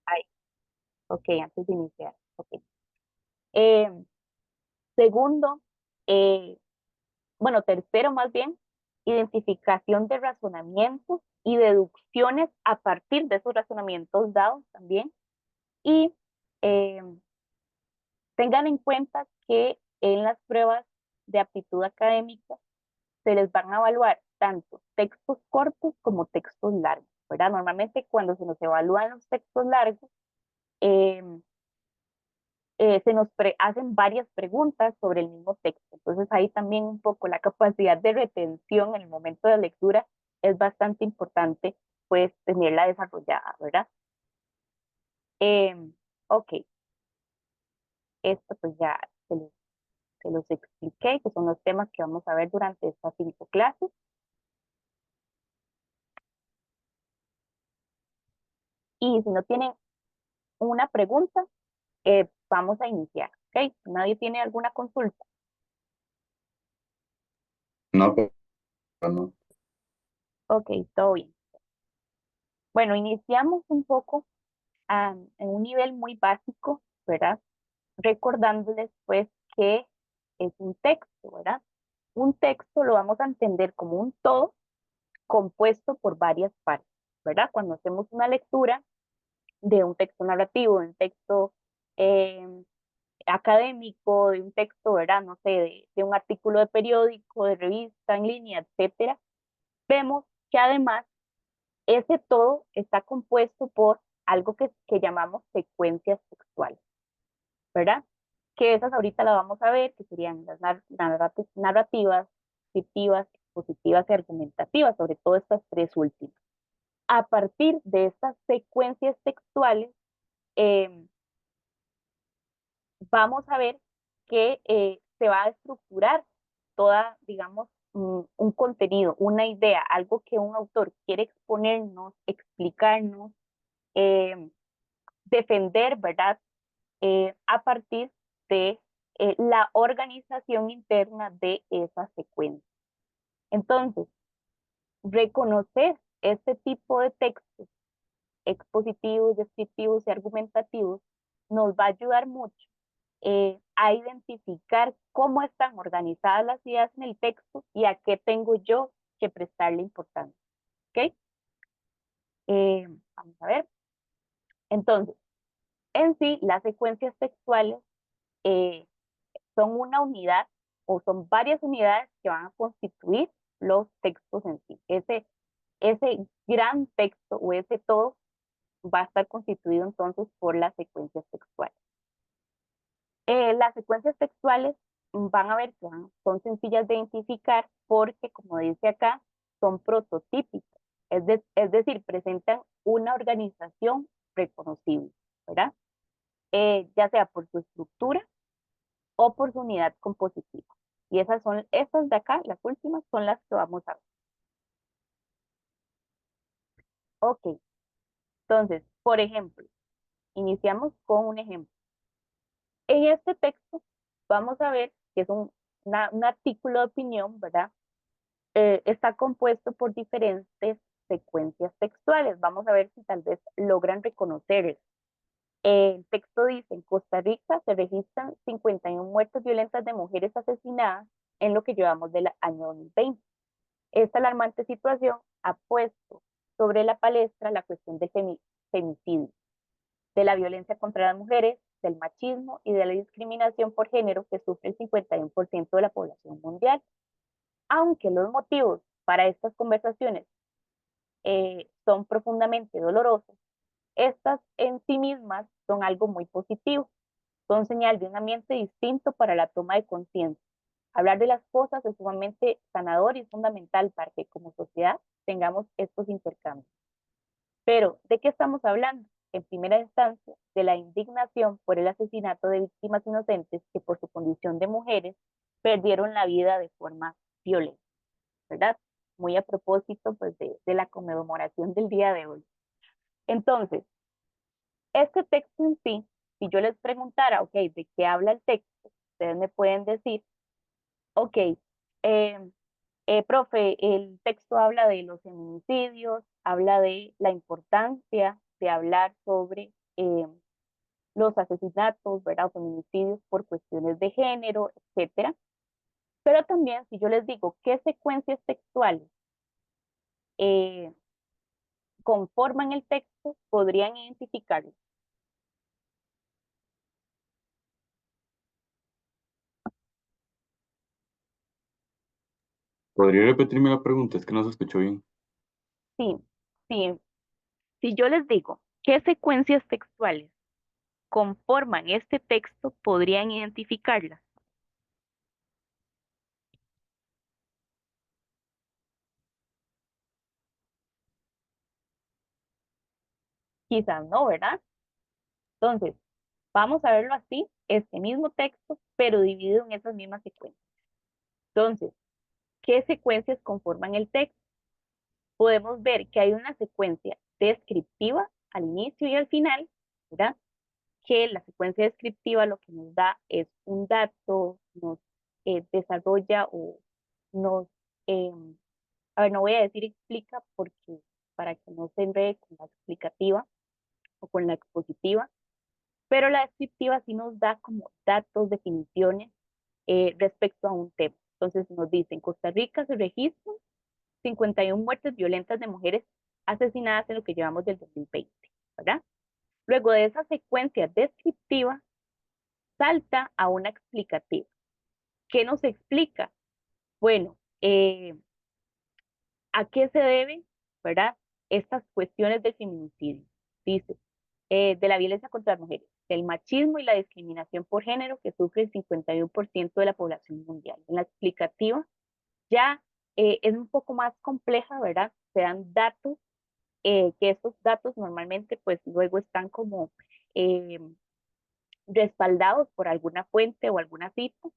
Ahí, ok, antes de iniciar. Ok. Eh, segundo, eh, bueno, tercero más bien, identificación de razonamientos y deducciones a partir de esos razonamientos dados también. Y eh, tengan en cuenta que en las pruebas de aptitud académica se les van a evaluar tanto textos cortos como textos largos, ¿verdad? Normalmente cuando se nos evalúan los textos largos, eh, se nos hacen varias preguntas sobre el mismo texto. Entonces ahí también un poco la capacidad de retención en el momento de lectura es bastante importante, pues tenerla desarrollada, ¿verdad? Eh, ok, esto pues ya se los, se los expliqué, que son los temas que vamos a ver durante estas 5 clases. Y si no tienen una pregunta, vamos a iniciar, ¿ok? ¿Nadie tiene alguna consulta? No, pero no. Ok, todo bien. Bueno, iniciamos un poco en un nivel muy básico, ¿verdad? Recordándoles pues que es un texto, ¿verdad? Un texto lo vamos a entender como un todo compuesto por varias partes, ¿verdad? Cuando hacemos una lectura de un texto narrativo, de un texto eh, académico, de un texto, ¿verdad? No sé, de un artículo de periódico, de revista en línea, etcétera, vemos que además ese todo está compuesto por algo que llamamos secuencias textuales, ¿verdad? Que esas ahorita las vamos a ver, que serían las narrativas, descriptivas, expositivas y argumentativas, sobre todo estas tres últimas. A partir de estas secuencias textuales, eh, vamos a ver que se va a estructurar toda, digamos, un contenido, una idea, algo que un autor quiere exponernos, explicarnos, eh, defender, ¿verdad? A partir de la organización interna de esa secuencia. Entonces, reconocer este tipo de textos expositivos, descriptivos y argumentativos nos va a ayudar mucho a identificar cómo están organizadas las ideas en el texto y a qué tengo yo que prestarle importancia. ¿Ok? Vamos a ver. Entonces, en sí, las secuencias textuales eh, son una unidad o son varias unidades que van a constituir los textos en sí. Ese gran texto o ese todo va a estar constituido entonces por las secuencias textuales. Las secuencias textuales van a ver que son sencillas de identificar porque, como dice acá, son prototípicas, es decir, presentan una organización reconocible, ¿verdad? Ya sea por su estructura o por su unidad compositiva. Y estas de acá, las últimas, son las que vamos a ver. Ok, entonces, por ejemplo, iniciamos con un ejemplo. En este texto vamos a ver que es un artículo de opinión, ¿verdad? Está compuesto por diferentes secuencias textuales. Vamos a ver si tal vez logran reconocer. El texto dice, en Costa Rica se registran 51 muertes violentas de mujeres asesinadas en lo que llevamos del año 2020. Esta alarmante situación ha puesto sobre la palestra la cuestión del femicidio, de la violencia contra las mujeres, del machismo y de la discriminación por género que sufre el 51% de la población mundial. Aunque los motivos para estas conversaciones son profundamente dolorosos, estas en sí mismas son algo muy positivo, son señal de un ambiente distinto para la toma de conciencia. Hablar de las cosas es sumamente sanador y es fundamental para que como sociedad tengamos estos intercambios. Pero, ¿de qué estamos hablando? En primera instancia, de la indignación por el asesinato de víctimas inocentes que por su condición de mujeres perdieron la vida de forma violenta, ¿verdad? Muy a propósito pues, de la conmemoración del día de hoy. Entonces, este texto en sí, si yo les preguntara, ok, ¿de qué habla el texto? Ustedes me pueden decir, ok, eh, profe, el texto habla de los feminicidios, habla de la importancia de hablar sobre los asesinatos, ¿verdad? O feminicidios por cuestiones de género, etcétera. Pero también, si yo les digo qué secuencias textuales eh, conforman el texto, podrían identificarlo. ¿Podría repetirme la pregunta? Es que no se escuchó bien. Sí, sí. Si yo les digo qué secuencias textuales conforman este texto, podrían identificarlas. Quizás no, ¿verdad? Entonces, vamos a verlo así, este mismo texto, pero dividido en esas mismas secuencias. Entonces, ¿qué secuencias conforman el texto? Podemos ver que hay una secuencia descriptiva al inicio y al final, ¿verdad? Que la secuencia descriptiva lo que nos da es un dato, nos desarrolla o nos, eh, a ver, no voy a decir explica porque para que no se enrede con la explicativa o con la expositiva, pero la descriptiva sí nos da como datos, definiciones respecto a un tema. Entonces nos dicen, Costa Rica se registran 51 muertes violentas de mujeres asesinadas en lo que llevamos del 2020, ¿verdad? Luego de esa secuencia descriptiva, salta a una explicativa. ¿Qué nos explica? Bueno, ¿a qué se debe, verdad? Estas cuestiones del feminicidio. Dice, de la violencia contra las mujeres, del machismo y la discriminación por género que sufre el 51% de la población mundial. En la explicativa ya es un poco más compleja, ¿verdad? Se dan datos, que estos datos normalmente pues luego están como eh, respaldados por alguna fuente o alguna cita.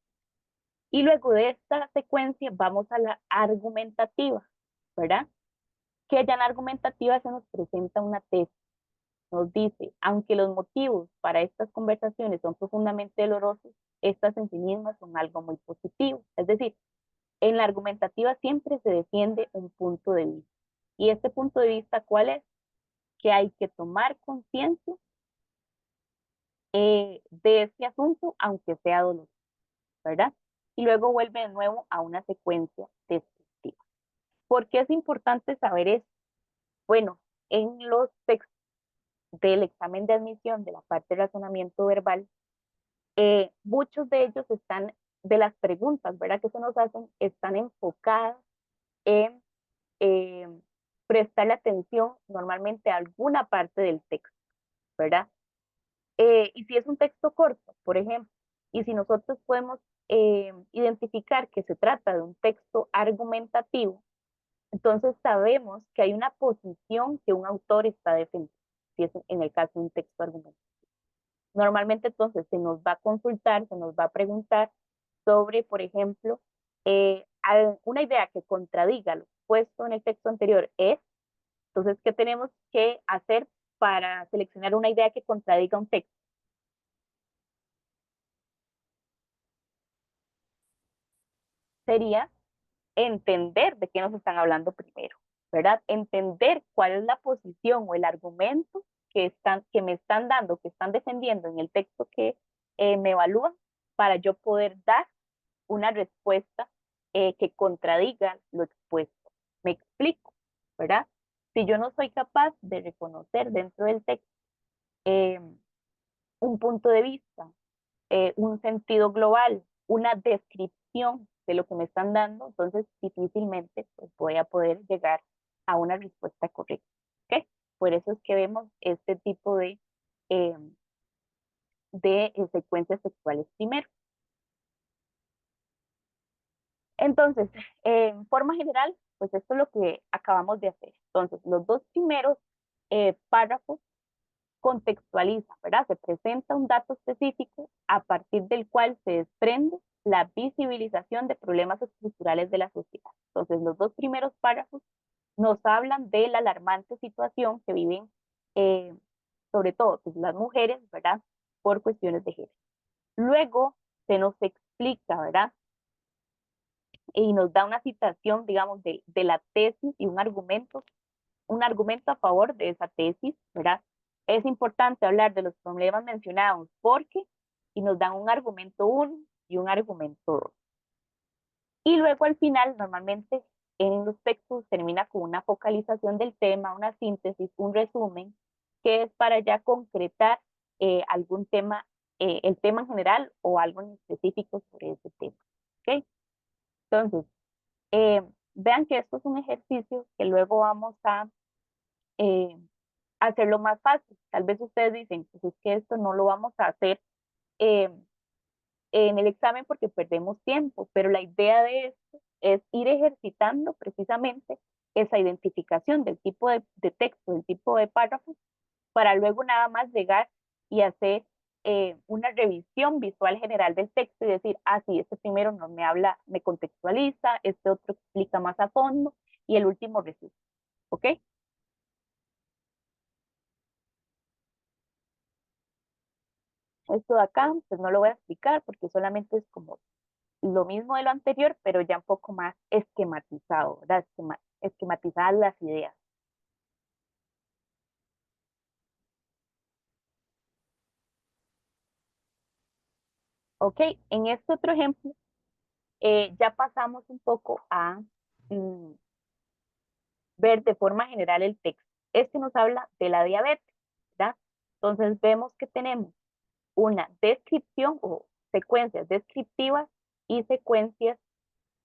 Y luego de esta secuencia vamos a la argumentativa, ¿verdad? Que ya en la argumentativa se nos presenta una tesis. Nos dice, aunque los motivos para estas conversaciones son profundamente dolorosos, estas en sí mismas son algo muy positivo. Es decir, en la argumentativa siempre se defiende un punto de vista. ¿Y este punto de vista cuál es? Que hay que tomar conciencia de este asunto, aunque sea doloroso, ¿verdad? Y luego vuelve de nuevo a una secuencia descriptiva. ¿Por qué es importante saber esto? Bueno, en los textos del examen de admisión de la parte de razonamiento verbal, muchos de ellos están, de las preguntas, ¿verdad? Que se nos hacen, están enfocadas en eh, prestarle atención normalmente a alguna parte del texto, ¿verdad? Y si es un texto corto, por ejemplo, y si nosotros podemos identificar que se trata de un texto argumentativo, entonces sabemos que hay una posición que un autor está defendiendo, si es en el caso de un texto argumentativo. Normalmente entonces se nos va a consultar, se nos va a preguntar sobre, por ejemplo, una idea que contradiga lo puesto en el texto anterior es, entonces, ¿qué tenemos que hacer para seleccionar una idea que contradiga un texto? Sería entender de qué nos están hablando primero, ¿verdad? Entender cuál es la posición o el argumento que me están dando, que están defendiendo en el texto que me evalúan para yo poder dar una respuesta que contradiga lo expuesto. Me explico, ¿verdad? Si yo no soy capaz de reconocer dentro del texto eh, un punto de vista, un sentido global, una descripción de lo que me están dando, entonces difícilmente pues, voy a poder llegar a una respuesta correcta. ¿Okay? Por eso es que vemos este tipo eh, de secuencias sexuales primero. Entonces, en forma general, pues esto es lo que acabamos de hacer. Entonces, los dos primeros párrafos contextualiza, ¿verdad? Se presenta un dato específico a partir del cual se desprende la visibilización de problemas estructurales de la sociedad. Entonces, los dos primeros párrafos nos hablan de la alarmante situación que viven, eh, sobre todo pues, las mujeres, ¿verdad? Por cuestiones de género. Luego se nos explica, ¿verdad? Y nos da una citación, digamos, de la tesis y un argumento a favor de esa tesis, ¿verdad? es importante hablar de los problemas mencionados porque, y nos dan un argumento 1 y un argumento 2. Y luego al final, normalmente en los textos termina con una focalización del tema, una síntesis, un resumen, que es para ya concretar algún tema, el tema en general o algo en específico sobre ese tema. ¿Ok? Entonces, eh, vean que esto es un ejercicio que luego vamos a eh, hacerlo más fácil. Tal vez ustedes dicen, pues es que esto no lo vamos a hacer eh, en el examen porque perdemos tiempo, pero la idea de esto es ir ejercitando precisamente esa identificación del tipo de texto, del tipo de párrafo, para luego nada más llegar y hacer una revisión visual general del texto y decir, ah, sí, este primero no me habla, me contextualiza, este otro explica más a fondo y el último resume. ¿Ok? Esto de acá, pues no lo voy a explicar porque solamente es como lo mismo de lo anterior, pero ya un poco más esquematizado, ¿verdad? Esquematizadas las ideas. Ok, en este otro ejemplo, ya pasamos un poco a mm, ver de forma general el texto. Este nos habla de la diabetes, ¿verdad? Entonces vemos que tenemos una descripción o secuencias descriptivas y secuencias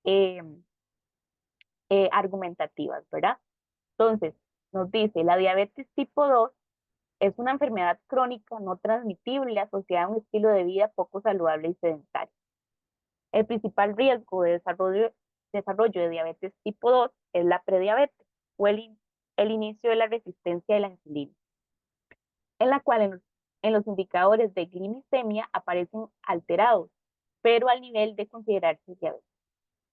eh, argumentativas, ¿verdad? Entonces, nos dice, la diabetes tipo 2 es una enfermedad crónica no transmitible asociada a un estilo de vida poco saludable y sedentario. El principal riesgo de desarrollo de diabetes tipo 2 es la prediabetes o el inicio de la resistencia de la insulina, en la cual en los indicadores de glicemia aparecen alterados, pero al nivel de considerarse diabetes.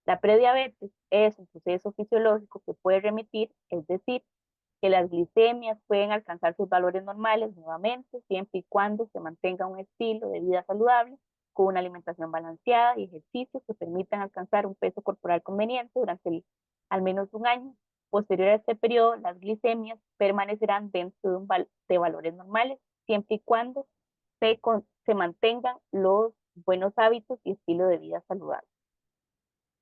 La prediabetes es un proceso fisiológico que puede remitir, es decir, que las glicemias pueden alcanzar sus valores normales nuevamente, siempre y cuando se mantenga un estilo de vida saludable, con una alimentación balanceada y ejercicios que permitan alcanzar un peso corporal conveniente durante al menos un año. Posterior a este periodo, las glicemias permanecerán dentro de valores normales, siempre y cuando se mantengan los buenos hábitos y estilo de vida saludable.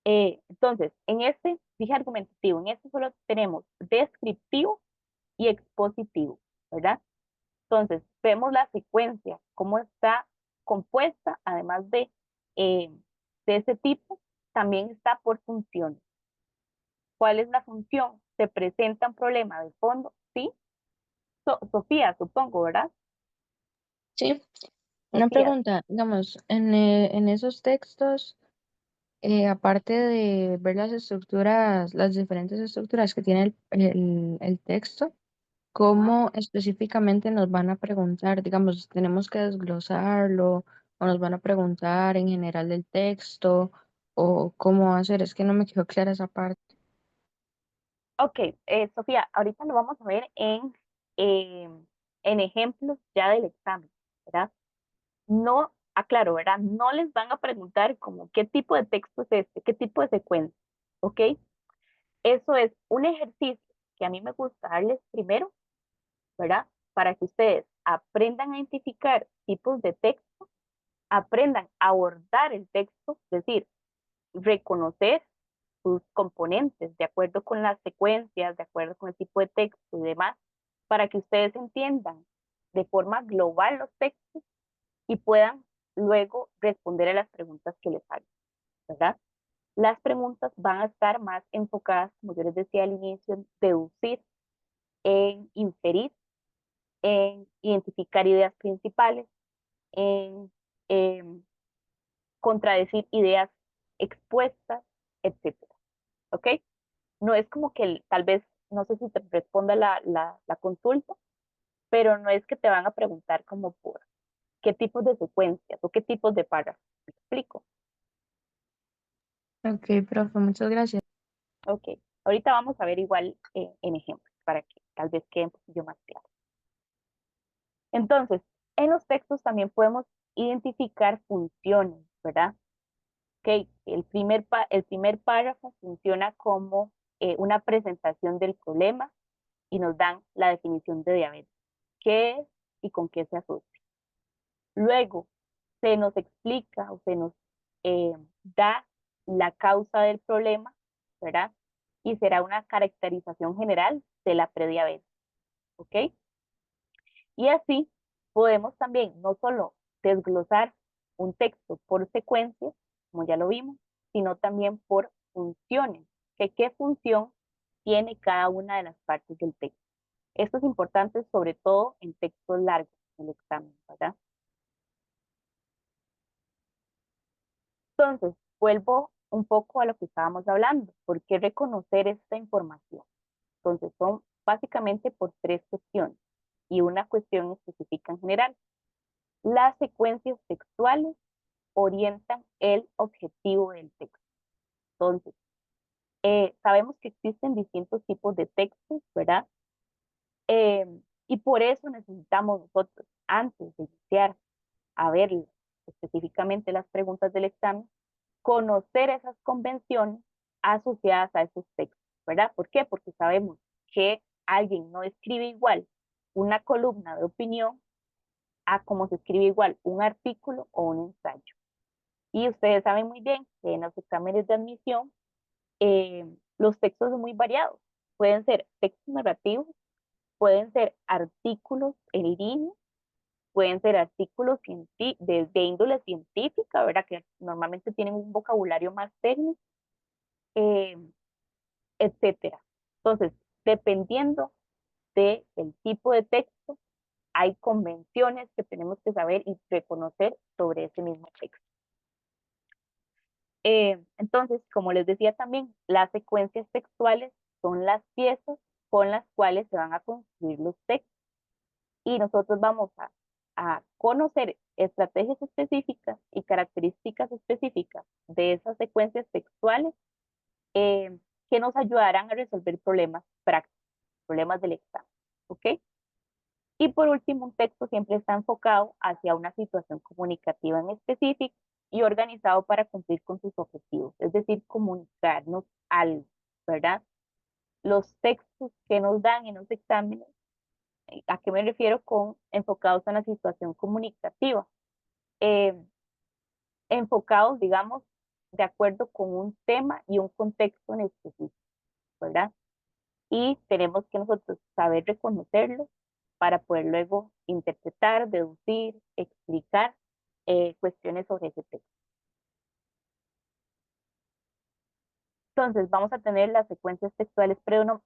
Entonces, en este, dije argumentativo, en este solo tenemos descriptivo y expositivo, ¿verdad? Entonces, vemos la secuencia, cómo está compuesta, además eh, de ese tipo, también está por funciones. ¿Cuál es la función? Se presenta un problema de fondo, ¿sí? Sofía, supongo, ¿verdad? Sí, una Sofía. pregunta, digamos, en esos textos, aparte de ver las estructuras, las diferentes estructuras que tiene el texto, Ajá. ¿cómo específicamente nos van a preguntar? Digamos, ¿tenemos que desglosarlo o nos van a preguntar en general del texto o cómo hacer? Es que no me quedó clara esa parte. Ok, Sofía, ahorita lo vamos a ver eh, en ejemplos ya del examen, ¿verdad? No, aclaro, ¿verdad? No les van a preguntar como qué tipo de texto es este, qué tipo de secuencia, ¿ok? Eso es un ejercicio que a mí me gusta darles primero, ¿verdad? Para que ustedes aprendan a identificar tipos de texto, aprendan a abordar el texto, es decir, reconocer sus componentes de acuerdo con las secuencias, de acuerdo con el tipo de texto y demás, para que ustedes entiendan de forma global los textos y puedan luego responder a las preguntas que les hagan, ¿verdad? Las preguntas van a estar más enfocadas, como yo les decía al inicio, en deducir, en inferir, en identificar ideas principales, en contradecir ideas expuestas, etcétera. ¿Ok? No es como que tal vez, no sé si te responda la consulta, pero no es que te van a preguntar como por qué tipos de secuencias o qué tipos de párrafos. ¿Me explico? Ok, profe, muchas gracias. Ok. Ahorita vamos a ver igual en ejemplos para que tal vez quede un poquillo más claro. Entonces, en los textos también podemos identificar funciones, ¿verdad? Ok, el primer párrafo funciona como una presentación del problema y nos dan la definición de diabetes. ¿Qué es? y con qué se asocia. Luego, se nos explica o se nos da la causa del problema, ¿verdad? Y será una caracterización general de la prediabetes, ¿ok? Y así podemos también no solo desglosar un texto por secuencias, como ya lo vimos, sino también por funciones, que qué función tiene cada una de las partes del texto. Esto es importante sobre todo en textos largos, en el examen, ¿verdad? Entonces, vuelvo un poco a lo que estábamos hablando. ¿Por qué reconocer esta información? Entonces, son básicamente por tres cuestiones y una cuestión específica en general. Las secuencias textuales orientan el objetivo del texto. Entonces, sabemos que existen distintos tipos de textos, ¿verdad? Eh, y por eso necesitamos nosotros, antes de iniciar a ver específicamente las preguntas del examen, conocer esas convenciones asociadas a esos textos, ¿verdad? ¿Por qué? Porque sabemos que alguien no escribe igual una columna de opinión a como se escribe igual un artículo o un ensayo. Y ustedes saben muy bien que en los exámenes de admisión los textos son muy variados. Pueden ser textos narrativos, pueden ser artículos en línea, pueden ser artículos de índole científica, ¿verdad? Que normalmente tienen un vocabulario más técnico, eh, etcétera. Entonces, dependiendo del tipo de texto, hay convenciones que tenemos que saber y reconocer sobre ese mismo texto. Entonces, como les decía también, las secuencias textuales son las piezas con las cuales se van a construir los textos y nosotros vamos a conocer estrategias específicas y características específicas de esas secuencias textuales eh, que nos ayudarán a resolver problemas prácticos, problemas del examen, ¿ok? Y por último, un texto siempre está enfocado hacia una situación comunicativa en específico y organizado para cumplir con sus objetivos, es decir, comunicarnos algo, ¿verdad? Los textos que nos dan en los exámenes, ¿a qué me refiero con enfocados en la situación comunicativa? Eh, Enfocados, digamos, de acuerdo con un tema y un contexto en específico, ¿verdad? Y tenemos que nosotros saber reconocerlo para poder luego interpretar, deducir, explicar cuestiones sobre ese texto. Entonces, vamos a tener las secuencias textuales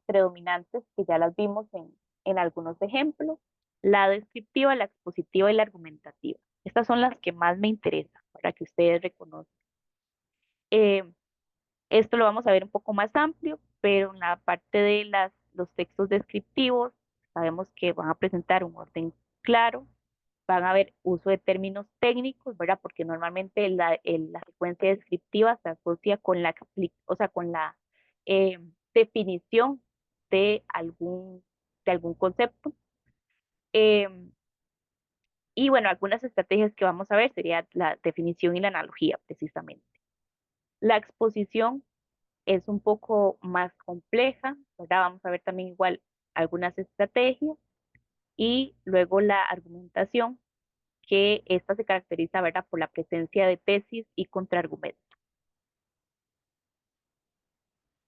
predominantes, que ya las vimos en algunos ejemplos, la descriptiva, la expositiva y la argumentativa. Estas son las que más me interesan para que ustedes reconozcan. Eh, Esto lo vamos a ver un poco más amplio, pero en la parte de los textos descriptivos, sabemos que van a presentar un orden claro, van a haber uso de términos técnicos, ¿verdad? Porque normalmente la secuencia descriptiva se asocia con o sea, con la eh, definición de algún concepto. Eh, y bueno, algunas estrategias que vamos a ver sería la definición y la analogía, precisamente. La exposición es un poco más compleja, ¿verdad? Vamos a ver también igual algunas estrategias y luego la argumentación, que esta se caracteriza, ¿verdad?, por la presencia de tesis y contraargumentos.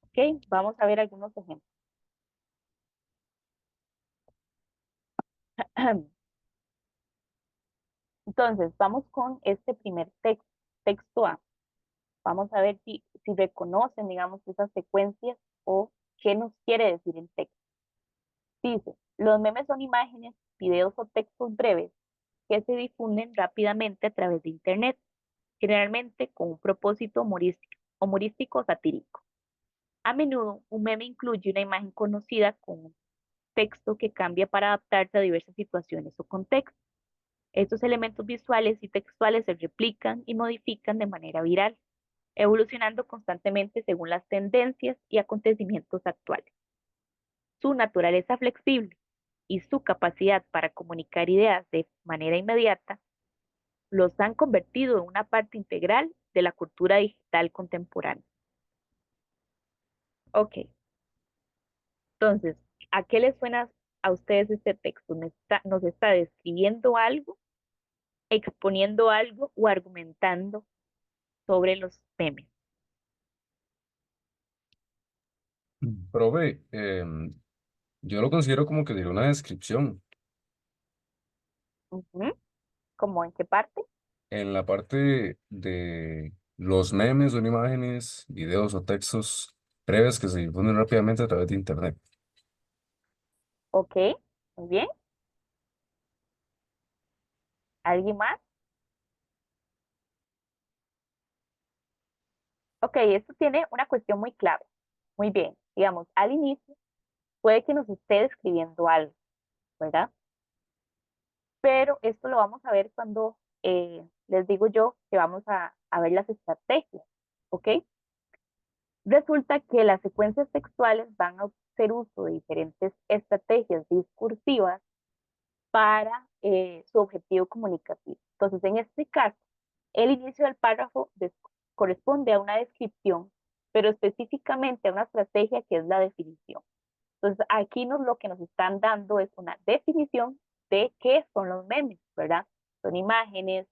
¿Ok? Vamos a ver algunos ejemplos. Entonces, vamos con este primer texto, texto A. Vamos a ver si reconocen, digamos, esas secuencias o qué nos quiere decir el texto. Dice, los memes son imágenes, videos o textos breves que se difunden rápidamente a través de Internet, generalmente con un propósito humorístico o satírico. A menudo, un meme incluye una imagen conocida con un texto que cambia para adaptarse a diversas situaciones o contextos. Estos elementos visuales y textuales se replican y modifican de manera viral, evolucionando constantemente según las tendencias y acontecimientos actuales. Su naturaleza flexible y su capacidad para comunicar ideas de manera inmediata los han convertido en una parte integral de la cultura digital contemporánea. Ok, entonces, ¿a qué les suena a ustedes este texto? Nos está describiendo algo, exponiendo algo o argumentando sobre los memes. Profe, yo lo considero como que diría una descripción. Ujú. ¿Cómo en qué parte? En la parte de los memes, son imágenes, videos o textos breves que se difunden rápidamente a través de Internet. Ok, muy bien. ¿Alguien más? Ok, esto tiene una cuestión muy clave. Muy bien, digamos, al inicio puede que nos esté describiendo algo, ¿verdad? Pero esto lo vamos a ver cuando les digo yo que vamos a ver las estrategias, ¿ok? Resulta que las secuencias textuales van a hacer uso de diferentes estrategias discursivas para su objetivo comunicativo. Entonces, en este caso, el inicio del párrafo corresponde a una descripción, pero específicamente a una estrategia que es la definición. Entonces, aquí lo que nos están dando es una definición de qué son los memes, ¿verdad? Son imágenes,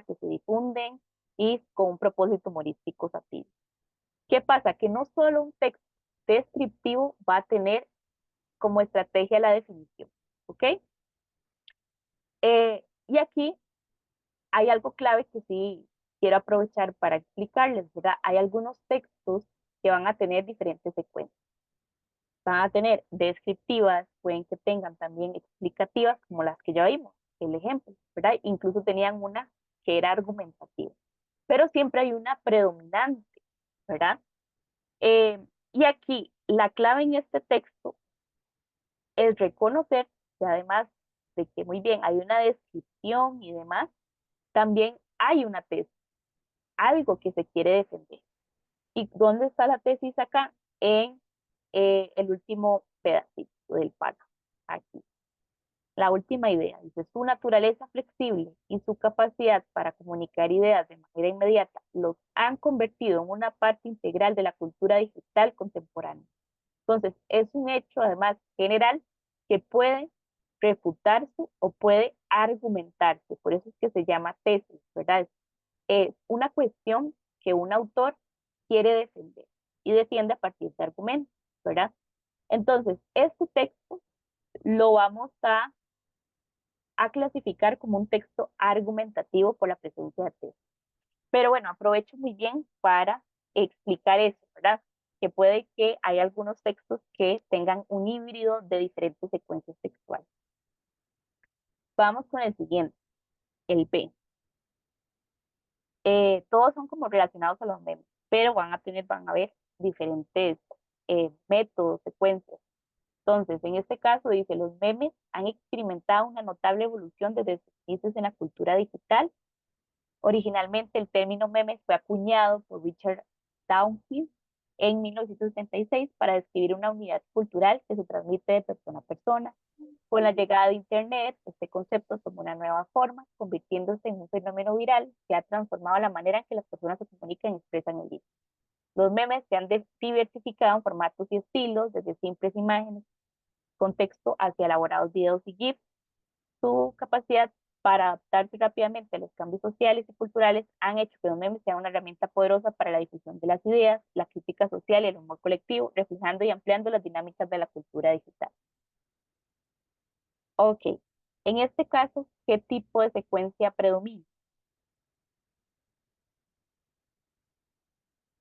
que se difunden y con un propósito humorístico satírico. ¿Qué pasa? Que no solo un texto descriptivo va a tener como estrategia la definición, ¿ok? Y aquí hay algo clave que sí quiero aprovechar para explicarles, ¿verdad? Hay algunos textos que van a tener diferentes secuencias. Van a tener descriptivas, pueden que tengan también explicativas, como las que ya vimos, el ejemplo, ¿verdad? Incluso tenían una que era argumentativa, pero siempre hay una predominante, ¿verdad? Eh, y aquí la clave en este texto es reconocer que además de que muy bien hay una descripción y demás, también hay una tesis, algo que se quiere defender. ¿Y dónde está la tesis acá? En el último pedacito del párrafo, aquí. La última idea, dice, su naturaleza flexible y su capacidad para comunicar ideas de manera inmediata los han convertido en una parte integral de la cultura digital contemporánea. Entonces, es un hecho, además, general que puede refutarse o puede argumentarse. Por eso es que se llama tesis, ¿verdad? Es una cuestión que un autor quiere defender y defiende a partir de argumentos, ¿verdad? Entonces, este texto lo vamos a clasificar como un texto argumentativo por la presencia de tesis. Pero bueno, aprovecho muy bien para explicar eso, ¿verdad? Que puede que hay algunos textos que tengan un híbrido de diferentes secuencias textuales. Vamos con el siguiente, el B. Todos son como relacionados a los memes, pero van a ver diferentes métodos, secuencias. Entonces, en este caso dice, los memes han experimentado una notable evolución desde sus inicios en la cultura digital. Originalmente el término meme fue acuñado por Richard Dawkins en 1976 para describir una unidad cultural que se transmite de persona a persona. Con la llegada de Internet, este concepto tomó una nueva forma, convirtiéndose en un fenómeno viral que ha transformado la manera en que las personas se comunican y expresan en línea. Los memes se han diversificado en formatos y estilos, desde simples imágenes, contexto, hacia elaborados videos y GIFs. Su capacidad para adaptarse rápidamente a los cambios sociales y culturales han hecho que los memes sean una herramienta poderosa para la difusión de las ideas, la crítica social y el humor colectivo, reflejando y ampliando las dinámicas de la cultura digital. Ok, en este caso, ¿qué tipo de secuencia predomina?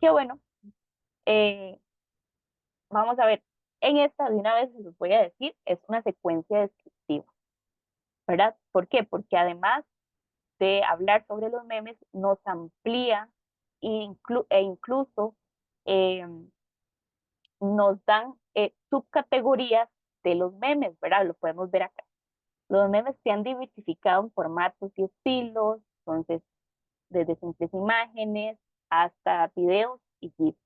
Qué bueno, eh, vamos a ver, en esta de una vez les voy a decir, es una secuencia descriptiva, ¿verdad? ¿Por qué? Porque además de hablar sobre los memes, nos amplía e incluso eh, nos dan subcategorías de los memes, ¿verdad? Lo podemos ver acá. Los memes se han diversificado en formatos y estilos, entonces, desde simples imágenes hasta videos y GIFs,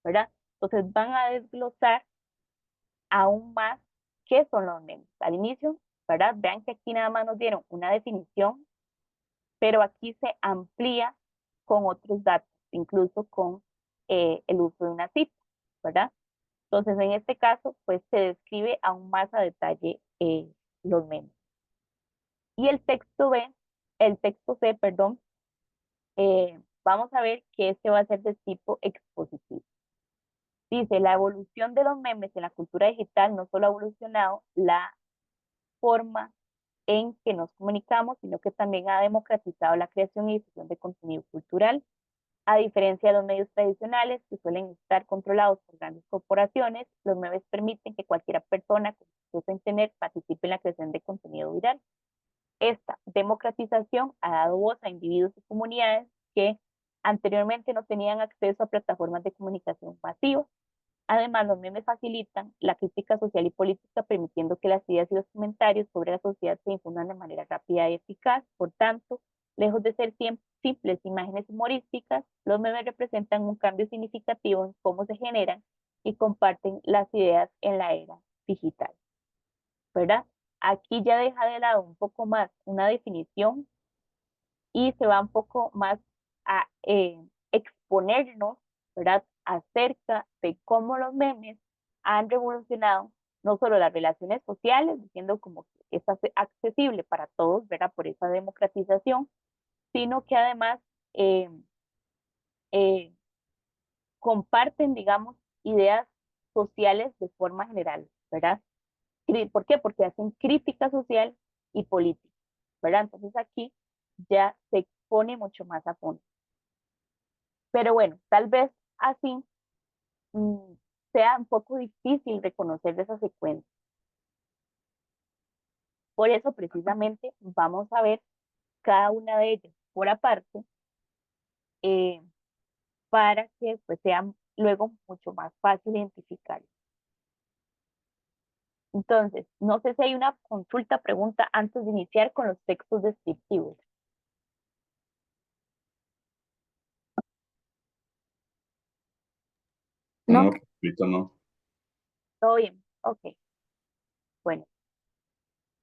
¿verdad? Entonces van a desglosar aún más qué son los memes. Al inicio, ¿verdad? Vean que aquí nada más nos dieron una definición, pero aquí se amplía con otros datos, incluso con el uso de una cita, ¿verdad? Entonces, en este caso, pues se describe aún más a detalle los memes. Y el texto C, perdón, vamos a ver que este va a ser de tipo expositivo. Dice, la evolución de los memes en la cultura digital no solo ha evolucionado la forma en que nos comunicamos, sino que también ha democratizado la creación y difusión de contenido cultural. A diferencia de los medios tradicionales, que suelen estar controlados por grandes corporaciones, los memes permiten que cualquier persona con acceso a Internet participe en la creación de contenido viral. Esta democratización ha dado voz a individuos y comunidades que anteriormente no tenían acceso a plataformas de comunicación masivas. Además, los memes facilitan la crítica social y política, permitiendo que las ideas y los comentarios sobre la sociedad se difundan de manera rápida y eficaz. Por tanto, lejos de ser simples imágenes humorísticas, los memes representan un cambio significativo en cómo se generan y comparten las ideas en la era digital, ¿verdad? Aquí ya deja de lado un poco más una definición y se va un poco más a exponernos, ¿verdad?, acerca de cómo los memes han revolucionado no solo las relaciones sociales, diciendo como que es accesible para todos, ¿verdad?, por esa democratización, sino que además eh, eh, comparten, digamos, ideas sociales de forma general, ¿verdad? ¿Por qué? Porque hacen crítica social y política, ¿verdad? Entonces aquí ya se expone mucho más a fondo. Pero bueno, tal vez así mm, sea un poco difícil reconocer de esa secuencia. Por eso precisamente vamos a ver cada una de ellas por aparte eh, para que pues, sea luego mucho más fácil identificar. Entonces, no sé si hay una consulta, pregunta antes de iniciar con los textos descriptivos. No, No, ahorita no. ¿Todo bien? Ok. Bueno,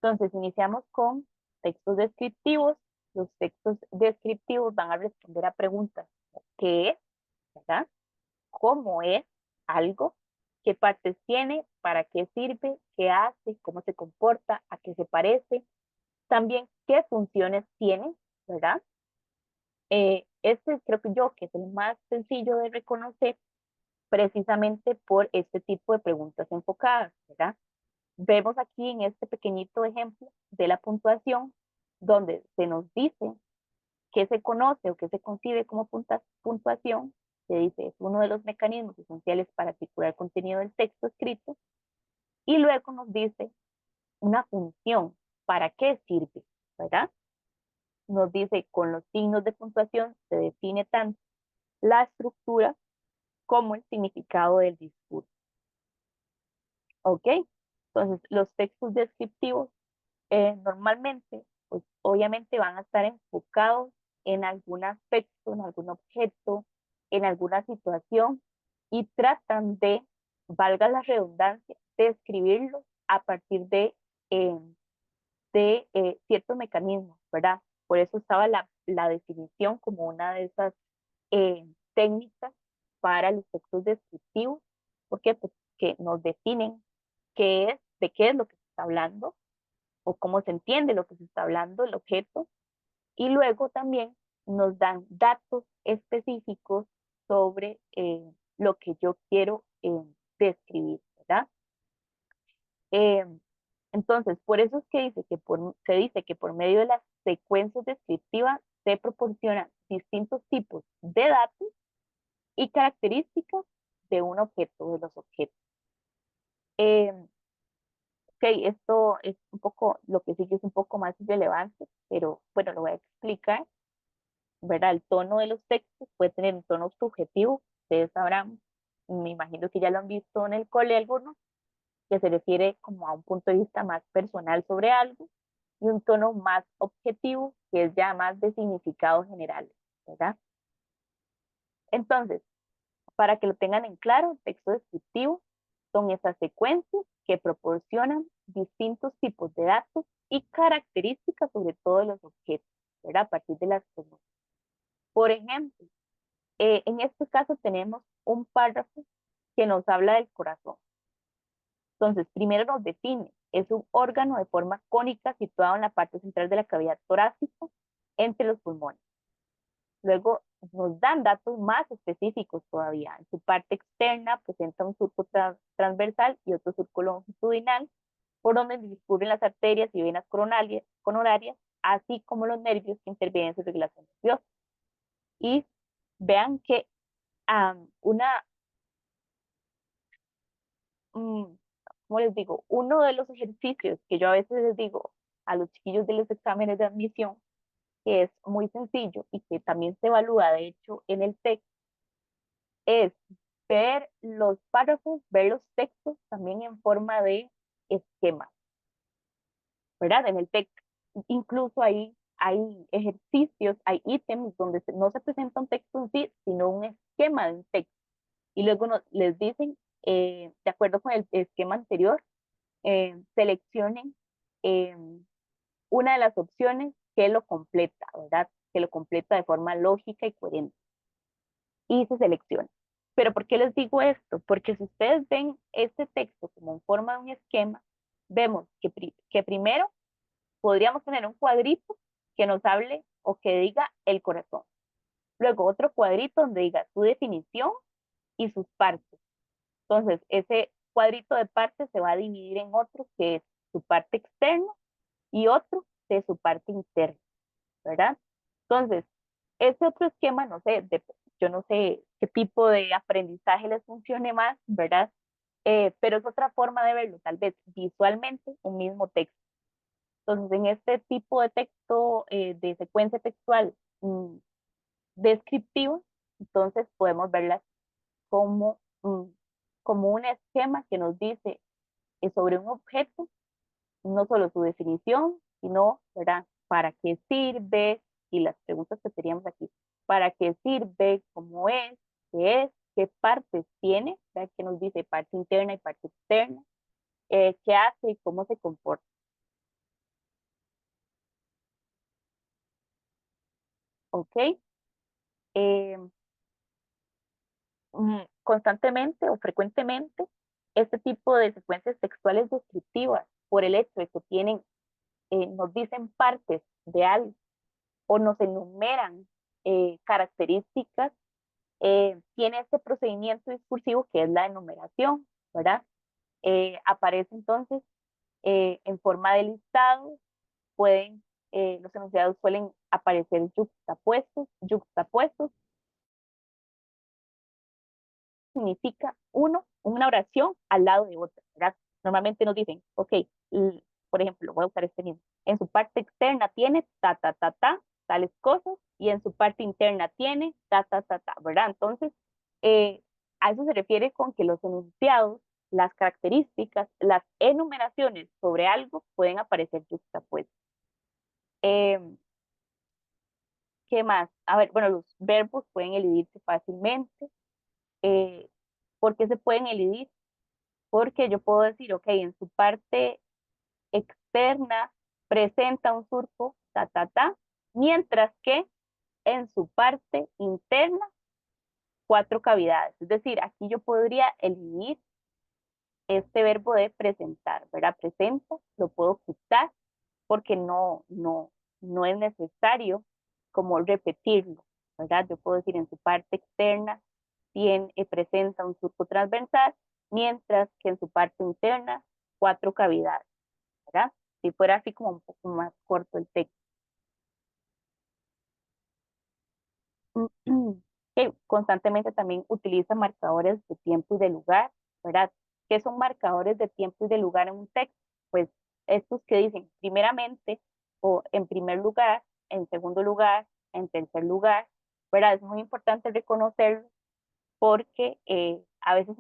entonces iniciamos con textos descriptivos. Los textos descriptivos van a responder a preguntas. ¿Qué es? ¿Verdad? ¿Cómo es algo? ¿Qué partes tiene? ¿Para qué sirve? ¿Qué hace? ¿Cómo se comporta? ¿A qué se parece? También, ¿qué funciones tiene? ¿Verdad? Este creo que yo que es el más sencillo de reconocer precisamente por este tipo de preguntas enfocadas, ¿verdad? Vemos aquí en este pequeñito ejemplo de la puntuación, donde se nos dice qué se conoce o qué se concibe como puntuación, se dice es uno de los mecanismos esenciales para articular el contenido del texto escrito, y luego nos dice una función, ¿para qué sirve? ¿Verdad? Nos dice con los signos de puntuación se define tanto la estructura como el significado del discurso. ¿Ok? Entonces, los textos descriptivos normalmente, pues obviamente van a estar enfocados en algún aspecto, en algún objeto, en alguna situación y tratan de, valga la redundancia, describirlos a partir eh, de ciertos mecanismos, ¿verdad? Por eso estaba la definición como una de esas técnicas para los textos descriptivos, porque pues, que nos definen qué es, de qué es lo que se está hablando, o cómo se entiende lo que se está hablando, el objeto, y luego también nos dan datos específicos sobre lo que yo quiero describir, ¿verdad? Eh, entonces, por eso es que se dice que por medio de las secuencias descriptivas se proporcionan distintos tipos de datos y características de un objeto, de los objetos. Eh, Ok, esto es un poco, lo que sigue es un poco más relevante, pero bueno, lo voy a explicar, ¿verdad? El tono de los textos puede tener un tono subjetivo, ustedes sabrán, me imagino que ya lo han visto en el cole algunos, que se refiere como a un punto de vista más personal sobre algo, y un tono más objetivo, que es ya más de significado general, ¿verdad? Entonces, para que lo tengan en claro, el texto descriptivo son esas secuencias que proporcionan distintos tipos de datos y características sobre todo de los objetos, ¿verdad? A partir de las preguntas. Por ejemplo, en este caso tenemos un párrafo que nos habla del corazón. Entonces, primero nos define, es un órgano de forma cónica situado en la parte central de la cavidad torácica, entre los pulmones. Luego nos dan datos más específicos todavía. En su parte externa presenta un surco transversal y otro surco longitudinal, por donde discurren las arterias y venas coronarias, así como los nervios que intervienen en su regulación nerviosa. Y vean que ¿cómo les digo? Uno de los ejercicios que yo a veces les digo a los chiquillos de los exámenes de admisión, que es muy sencillo y que también se evalúa, de hecho, en el TEC, es ver los párrafos, ver los textos también en forma de esquema, ¿verdad? En el TEC incluso hay ejercicios, hay ítems donde no se presenta un texto en sí, sino un esquema de un texto. Y luego les dicen, de acuerdo con el esquema anterior, seleccionen eh, una de las opciones que lo completa, ¿verdad? Que lo completa de forma lógica y coherente. Y se selecciona. Pero ¿por qué les digo esto? Porque si ustedes ven este texto como en forma de un esquema, vemos que primero podríamos tener un cuadrito que nos hable o que diga el corazón. Luego otro cuadrito donde diga su definición y sus partes. Entonces, ese cuadrito de partes se va a dividir en otro que es su parte externa y otro de su parte interna, ¿verdad? Entonces, ese otro esquema, no sé, yo no sé qué tipo de aprendizaje les funcione más, ¿verdad? Pero es otra forma de verlo, tal vez visualmente un mismo texto. Entonces, en este tipo de texto, de secuencia textual descriptiva, entonces podemos verlas como, como un esquema que nos dice sobre un objeto, no solo su definición, sino, ¿verdad? ¿Para qué sirve? Y las preguntas que teníamos aquí. ¿Para qué sirve? ¿Cómo es? ¿Qué es? ¿Qué partes tiene? ¿Verdad? Que nos dice parte interna y parte externa. ¿Qué hace y cómo se comporta? ¿Ok? Eh, constantemente o frecuentemente, este tipo de secuencias textuales descriptivas, por el hecho de que tienen, nos dicen partes de algo o nos enumeran características, tiene este procedimiento discursivo que es la enumeración, ¿verdad? Aparece entonces en forma de listado, los enunciados suelen aparecer yuxtapuestos, significa una oración al lado de otra, ¿verdad? Normalmente nos dicen, ok, por ejemplo, voy a usar este mismo, en su parte externa tiene tales cosas, y en su parte interna tiene ¿verdad? Entonces, eh, a eso se refiere con que los enunciados, las características, las enumeraciones sobre algo pueden aparecer juxtapuestas. Eh, ¿Qué más? A ver, bueno, los verbos pueden elidirse fácilmente. Eh, ¿Por qué se pueden elidir? Porque yo puedo decir, ok, en su parte externa presenta un surco, mientras que en su parte interna, 4 cavidades. Es decir, aquí yo podría eliminar este verbo de presentar, ¿verdad? Presenta, lo puedo quitar porque no es necesario como repetirlo, ¿verdad? Yo puedo decir en su parte externa presenta un surco transversal, mientras que en su parte interna 4 cavidades, ¿verdad? Si fuera así como un poco más corto el texto. Que constantemente también utiliza marcadores de tiempo y de lugar, ¿verdad? ¿Qué son marcadores de tiempo y de lugar en un texto? Pues estos que dicen primeramente o en primer lugar, en segundo lugar, en tercer lugar, ¿verdad? Es muy importante reconocerlo porque a veces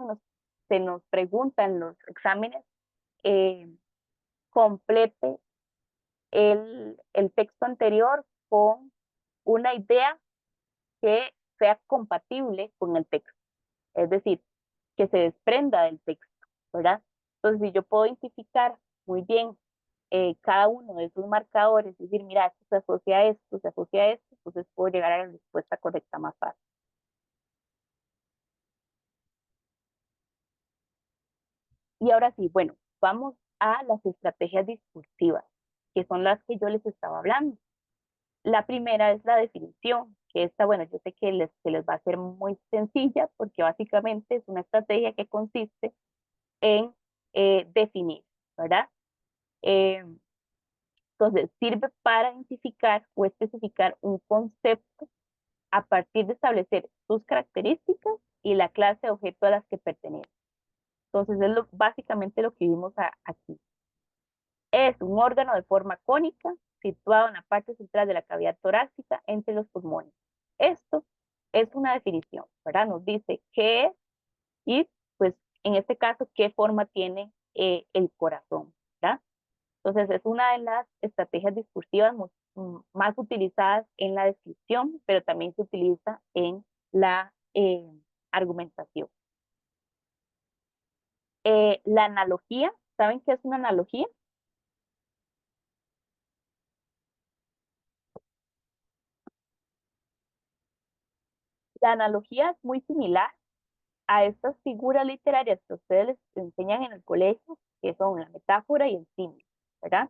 se nos pregunta en los exámenes, eh, complete el texto anterior con una idea que sea compatible con el texto, es decir, que se desprenda del texto, ¿verdad? Entonces, si yo puedo identificar muy bien cada uno de esos marcadores, y decir, mira, esto se asocia a esto, se asocia a esto, entonces puedo llegar a la respuesta correcta más fácil. Y ahora sí, bueno, vamos a las estrategias discursivas, que son las que yo les estaba hablando. La primera es la definición, que esta, bueno, yo sé que se les va a hacer muy sencilla porque básicamente es una estrategia que consiste en definir, ¿verdad? Eh, entonces, sirve para identificar o especificar un concepto a partir de establecer sus características y la clase de objeto a las que pertenece. Entonces, es básicamente lo que vimos aquí. Es un órgano de forma cónica situado en la parte central de la cavidad torácica entre los pulmones. Esto es una definición, ¿verdad? Nos dice qué es y, pues, en este caso, qué forma tiene el corazón, ¿verdad? Entonces, es una de las estrategias discursivas más utilizadas en la descripción, pero también se utiliza en la argumentación. La analogía, ¿saben qué es una analogía? La analogía es muy similar a estas figuras literarias que ustedes les enseñan en el colegio, que son la metáfora y el símil, ¿verdad?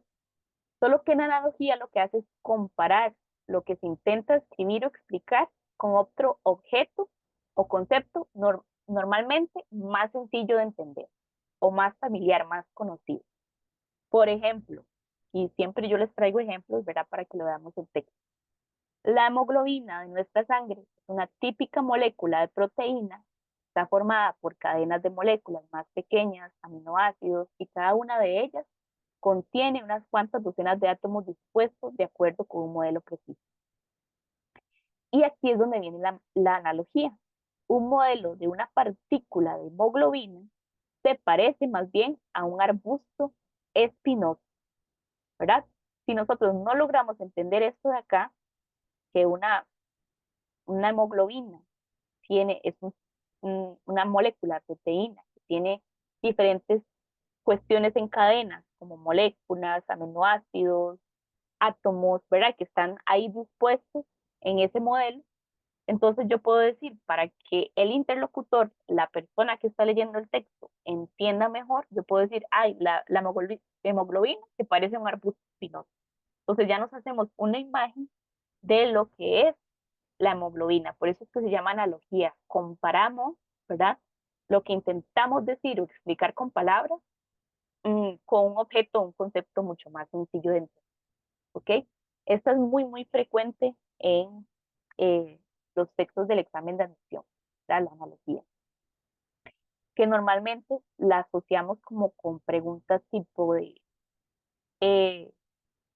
Solo que en analogía lo que hace es comparar lo que se intenta escribir o explicar con otro objeto o concepto normalmente más sencillo de entender o más familiar, más conocido. Por ejemplo, y siempre yo les traigo ejemplos, ¿verdad? Para que lo veamos en texto. La hemoglobina de nuestra sangre es una típica molécula de proteína. Está formada por cadenas de moléculas más pequeñas, aminoácidos, y cada una de ellas contiene unas cuantas docenas de átomos dispuestos de acuerdo con un modelo preciso. Y aquí es donde viene la analogía. Un modelo de una partícula de hemoglobina se parece más bien a un arbusto espinoso, ¿verdad? Si nosotros no logramos entender esto de acá, que una hemoglobina es una molécula de proteína que tiene diferentes cuestiones en cadena, como moléculas, aminoácidos, átomos, ¿verdad? Que están ahí dispuestos en ese modelo. Entonces yo puedo decir, para que el interlocutor, la persona que está leyendo el texto, entienda mejor, yo puedo decir, ay, la hemoglobina que parece un arbusto espinoso. Entonces ya nos hacemos una imagen de lo que es la hemoglobina. Por eso es que se llama analogía. Comparamos, ¿verdad? Lo que intentamos decir o explicar con palabras con un objeto, un concepto mucho más sencillo de entender. ¿Ok? Esta es muy, muy frecuente en los textos del examen de admisión, ¿verdad? La analogía, que normalmente la asociamos como con preguntas tipo de, eh,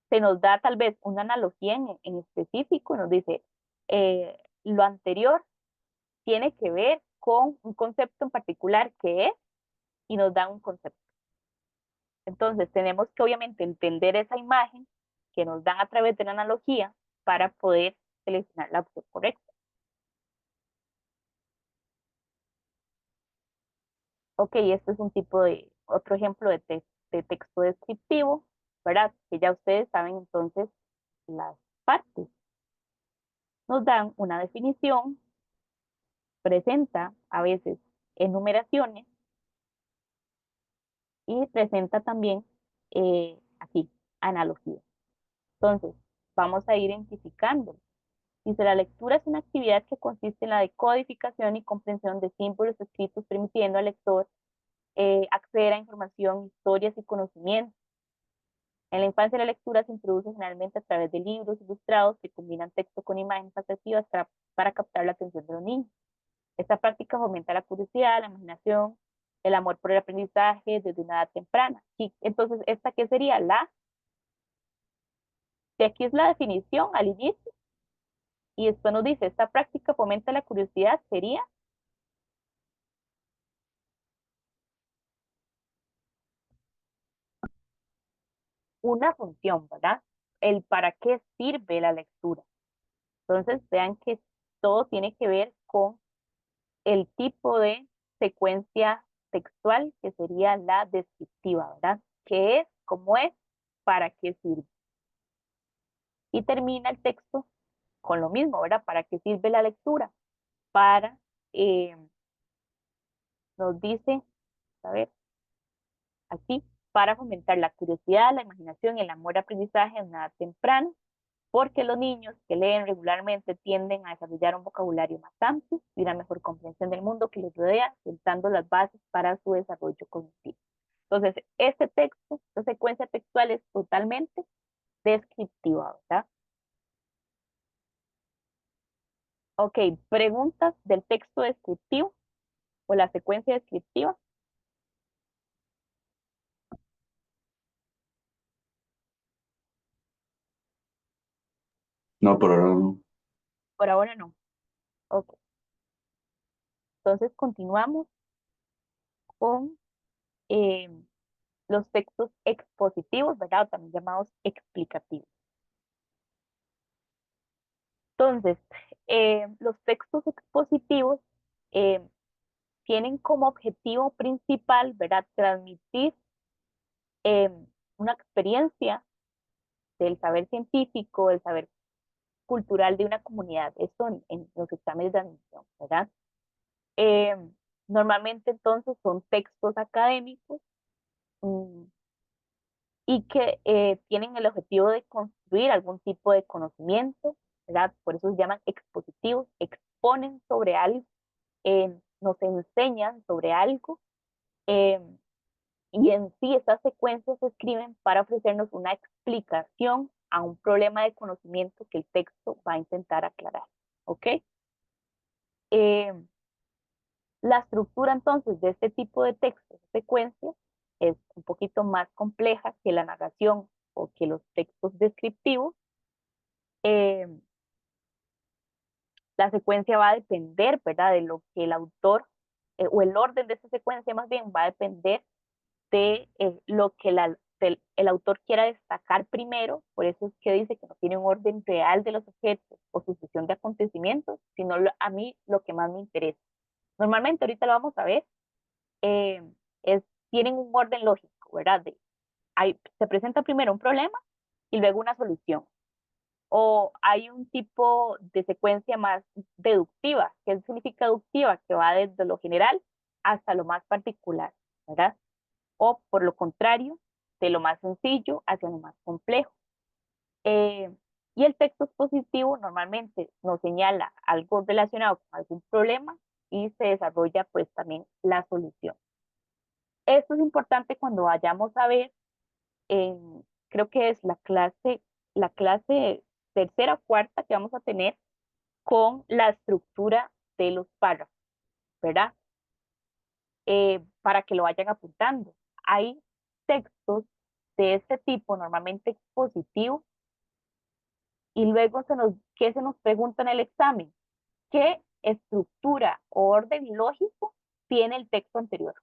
se nos da tal vez una analogía en específico, nos dice, lo anterior tiene que ver con un concepto en particular que es, y nos da un concepto. Entonces tenemos que obviamente entender esa imagen que nos dan a través de la analogía para poder seleccionar la opción correcta. Ok, este es un tipo de, otro ejemplo de texto descriptivo, ¿verdad? Que ya ustedes saben entonces las partes. Nos dan una definición, presenta a veces enumeraciones y presenta también aquí analogías. Entonces, vamos a ir identificando. Dice, la lectura es una actividad que consiste en la decodificación y comprensión de símbolos escritos, permitiendo al lector acceder a información, historias y conocimientos. En la infancia la lectura se introduce generalmente a través de libros ilustrados que combinan texto con imágenes atractivas para captar la atención de los niños. Esta práctica fomenta la curiosidad, la imaginación, el amor por el aprendizaje desde una edad temprana. Y entonces, ¿esta qué sería? De aquí es la definición al inicio, y después nos dice, esta práctica fomenta la curiosidad, sería una función, ¿verdad? El para qué sirve la lectura. Entonces, vean que todo tiene que ver con el tipo de secuencia textual, que sería la descriptiva, ¿verdad? ¿Qué es? ¿Cómo es? ¿Para qué sirve? Y termina el texto con lo mismo, ¿verdad? ¿Para qué sirve la lectura? Para, nos dice, a ver, aquí, para fomentar la curiosidad, la imaginación y el amor al aprendizaje en una edad temprana, porque los niños que leen regularmente tienden a desarrollar un vocabulario más amplio y una mejor comprensión del mundo que les rodea, sentando las bases para su desarrollo cognitivo. Entonces, este texto, esta secuencia textual es totalmente descriptiva, ¿verdad? Ok, preguntas del texto descriptivo o la secuencia descriptiva. No, por ahora no. Por ahora no. Ok, entonces continuamos con eh, los textos expositivos, ¿verdad? O también llamados explicativos. Entonces, los textos expositivos eh, tienen como objetivo principal, ¿verdad? Transmitir eh, una experiencia del saber científico, del saber cultural de una comunidad. Esto en los exámenes de admisión, ¿verdad? Eh, Normalmente entonces son textos académicos mm, y que tienen el objetivo de construir algún tipo de conocimiento, ¿verdad? Por eso se llaman expositivos, exponen sobre algo, nos enseñan sobre algo, eh, y en sí estas secuencias se escriben para ofrecernos una explicación a un problema de conocimiento que el texto va a intentar aclarar, ¿ok? Eh, la estructura entonces de este tipo de textos, secuencias, es un poquito más compleja que la narración o que los textos descriptivos. Eh, la secuencia va a depender, ¿verdad?, de lo que el autor, o el orden de esa secuencia más bien, va a depender de lo que el autor quiera destacar primero. Por eso es que dice que no tiene un orden real de los objetos o sucesión de acontecimientos, sino a mí lo que más me interesa. Normalmente, ahorita lo vamos a ver, eh, tienen un orden lógico, ¿verdad? Se presenta primero un problema y luego una solución. O hay un tipo de secuencia más deductiva. ¿Qué significa deductiva? Que va desde lo general hasta lo más particular, ¿verdad? O por lo contrario, de lo más sencillo hacia lo más complejo. Eh, y el texto expositivo normalmente nos señala algo relacionado con algún problema y se desarrolla pues también la solución. Esto es importante cuando vayamos a ver, creo que es la clase tercera o cuarta que vamos a tener con la estructura de los párrafos, ¿verdad? Para que lo vayan apuntando. Hay textos de este tipo, normalmente expositivos, y luego ¿qué se nos pregunta en el examen? ¿Qué estructura o orden lógico tiene el texto anterior?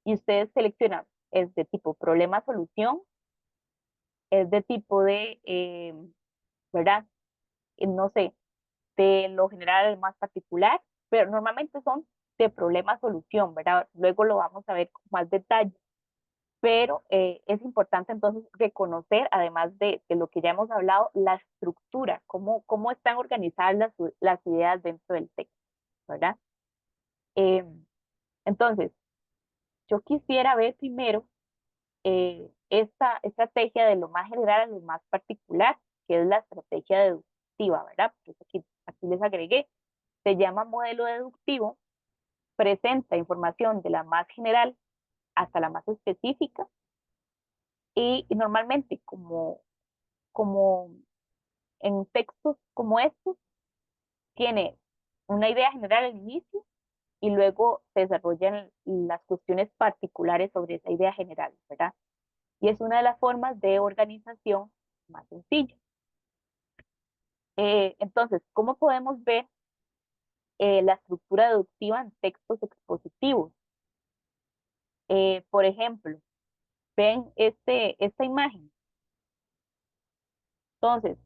Y ustedes seleccionan, es de tipo problema-solución, es de tipo de, ¿verdad? No sé, de lo general al más particular, pero normalmente son de problema-solución, ¿verdad? Luego lo vamos a ver con más detalle, pero es importante entonces reconocer, además de lo que ya hemos hablado, la estructura, cómo están organizadas las ideas dentro del texto, ¿verdad? Eh, entonces, yo quisiera ver primero esta estrategia de lo más general a lo más particular, que es la estrategia deductiva, ¿verdad? Pues aquí les agregué, se llama modelo deductivo, presenta información de la más general hasta la más específica, y normalmente como en textos como estos, tiene una idea general al inicio y luego se desarrollan las cuestiones particulares sobre esa idea general, ¿verdad? Y es una de las formas de organización más sencilla. Entonces, ¿cómo podemos ver la estructura deductiva en textos expositivos? Por ejemplo, ven esta imagen. Entonces,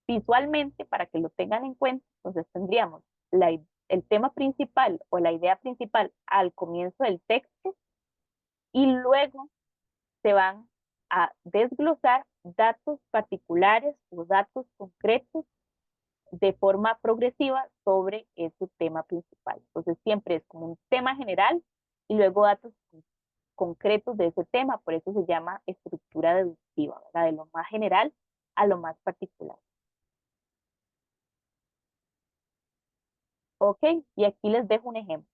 visualmente, para que lo tengan en cuenta, entonces tendríamos el tema principal o la idea principal al comienzo del texto y luego se van a desglosar datos particulares o datos concretos de forma progresiva sobre ese tema principal. Entonces siempre es como un tema general y luego datos concretos de ese tema, por eso se llama estructura deductiva, ¿verdad? De lo más general a lo más particular. Ok, y aquí les dejo un ejemplo.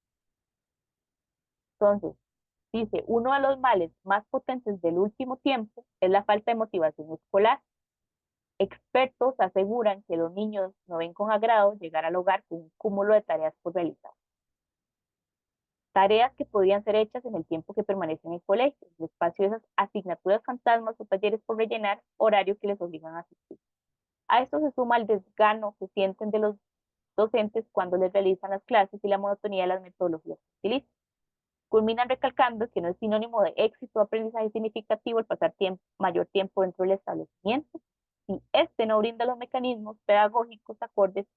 Entonces, dice, uno de los males más potentes del último tiempo es la falta de motivación escolar. Expertos aseguran que los niños no ven con agrado llegar al hogar con un cúmulo de tareas por realizar. Tareas que podían ser hechas en el tiempo que permanecen en el colegio, el espacio de esas asignaturas fantasmas o talleres por rellenar, horario que les obligan a asistir. A esto se suma el desgano que sienten de los docentes cuando les realizan las clases y la monotonía de las metodologías que utilizan. Culminan recalcando que no es sinónimo de éxito o aprendizaje significativo el pasar mayor tiempo dentro del establecimiento si este no brinda los mecanismos pedagógicos acordes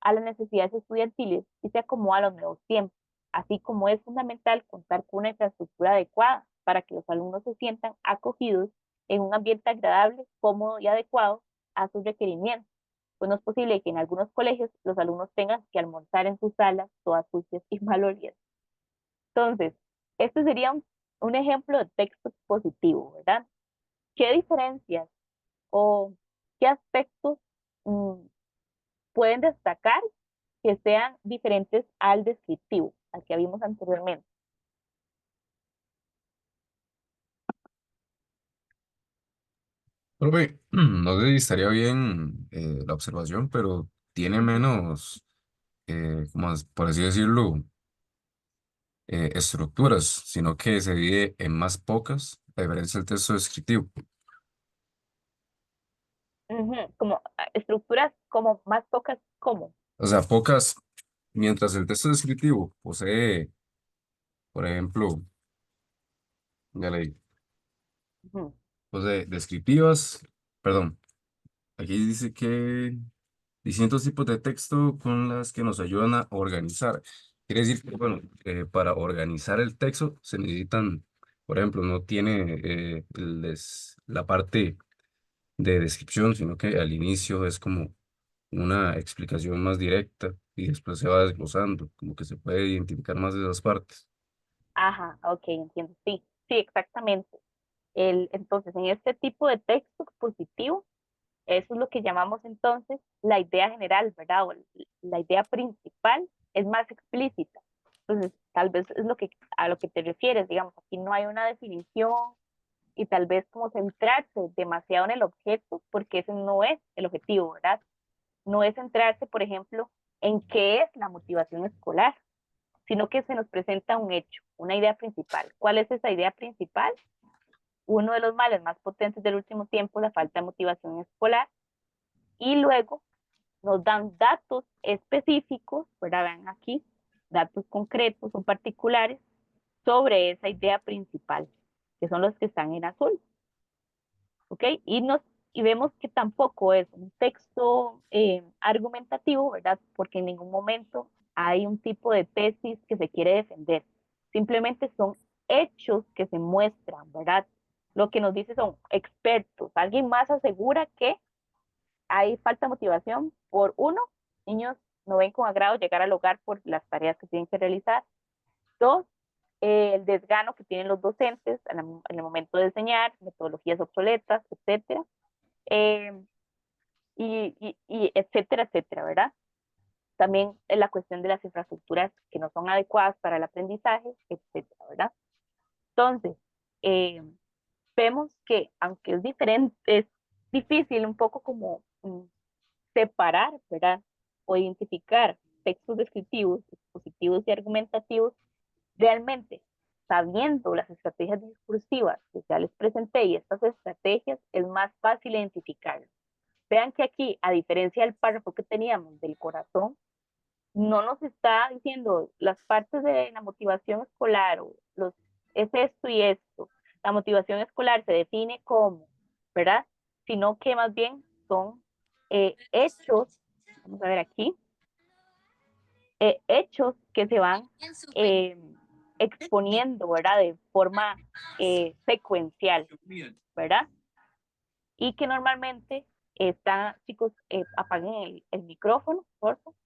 a las necesidades estudiantiles y se acomoda a los nuevos tiempos, así como es fundamental contar con una infraestructura adecuada para que los alumnos se sientan acogidos en un ambiente agradable, cómodo y adecuado a sus requerimientos. Pues no es posible que en algunos colegios los alumnos tengan que almorzar en sus salas todas sucias y malolientes. Entonces, este sería un ejemplo de texto expositivo, ¿verdad? ¿Qué diferencias o qué aspectos pueden destacar que sean diferentes al descriptivo, al que vimos anteriormente? Profe, no sé si estaría bien la observación, pero tiene Ujú. menos, por así decirlo, estructuras, sino que se divide en más pocas, a diferencia del texto descriptivo. Ujú, como estructuras como más pocas, como. O sea, pocas, mientras el texto descriptivo posee, por ejemplo, ya leí, Ujú. posee descriptivas, perdón, aquí dice que distintos tipos de texto con las que nos ayudan a organizar. Quiere decir que, bueno, para organizar el texto se necesitan, por ejemplo, no tiene la parte de descripción, sino que al inicio es como una explicación más directa y después se va desglosando, como que se puede identificar más de esas partes. Ajá, ok, entiendo. Sí, sí, exactamente. Entonces, en este tipo de texto expositivo, eso es lo que llamamos entonces la idea general, ¿verdad? La idea principal es más explícita. Entonces, tal vez es a lo que te refieres, digamos, aquí no hay una definición y tal vez como centrarse demasiado en el objeto, porque ese no es el objetivo, ¿verdad? No es centrarse, por ejemplo, en qué es la motivación escolar, sino que se nos presenta un hecho, una idea principal. ¿Cuál es esa idea principal? Uno de los males más potentes del último tiempo, la falta de motivación escolar, y luego nos dan datos específicos, ¿verdad? Vean aquí, datos concretos o particulares sobre esa idea principal, que son los que están en azul, ¿ok? Y vemos que tampoco es un texto argumentativo, ¿verdad? Porque en ningún momento hay un tipo de tesis que se quiere defender. Simplemente son hechos que se muestran, ¿verdad? Lo que nos dice son expertos. Alguien más asegura que hay falta de motivación por uno, niños no ven con agrado llegar al hogar por las tareas que tienen que realizar. Dos, el desgano que tienen los docentes en el momento de enseñar, metodologías obsoletas, etcétera. Eh, y etcétera, etcétera, ¿verdad? También la cuestión de las infraestructuras que no son adecuadas para el aprendizaje, etcétera, ¿verdad? Entonces, eh, vemos que aunque es diferente, es difícil un poco como separar, ¿verdad? O identificar textos descriptivos, expositivos y argumentativos, realmente sabiendo las estrategias discursivas que ya les presenté y estas estrategias, es más fácil identificarlas. Vean que aquí, a diferencia del párrafo que teníamos del corazón, no nos está diciendo las partes de la motivación escolar o es esto y esto. La motivación escolar se define como, ¿verdad? Sino que más bien son hechos, vamos a ver aquí, hechos que se van eh, exponiendo, ¿verdad? De forma secuencial, ¿verdad? Y que normalmente están, chicos, apaguen el micrófono, por favor.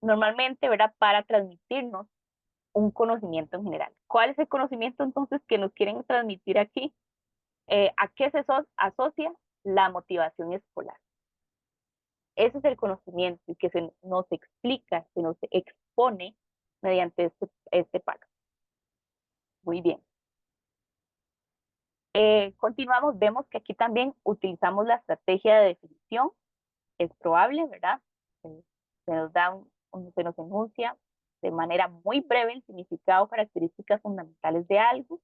Normalmente, ¿verdad? Para transmitirnos un conocimiento en general. ¿Cuál es el conocimiento entonces que nos quieren transmitir aquí? ¿A qué se asocia la motivación escolar? Ese es el conocimiento y que se nos explica, se nos expone mediante este párrafo. Muy bien. Continuamos, vemos que aquí también utilizamos la estrategia de definición. Es probable, ¿verdad? Se nos da se nos enuncia de manera muy breve el significado o características fundamentales de algo.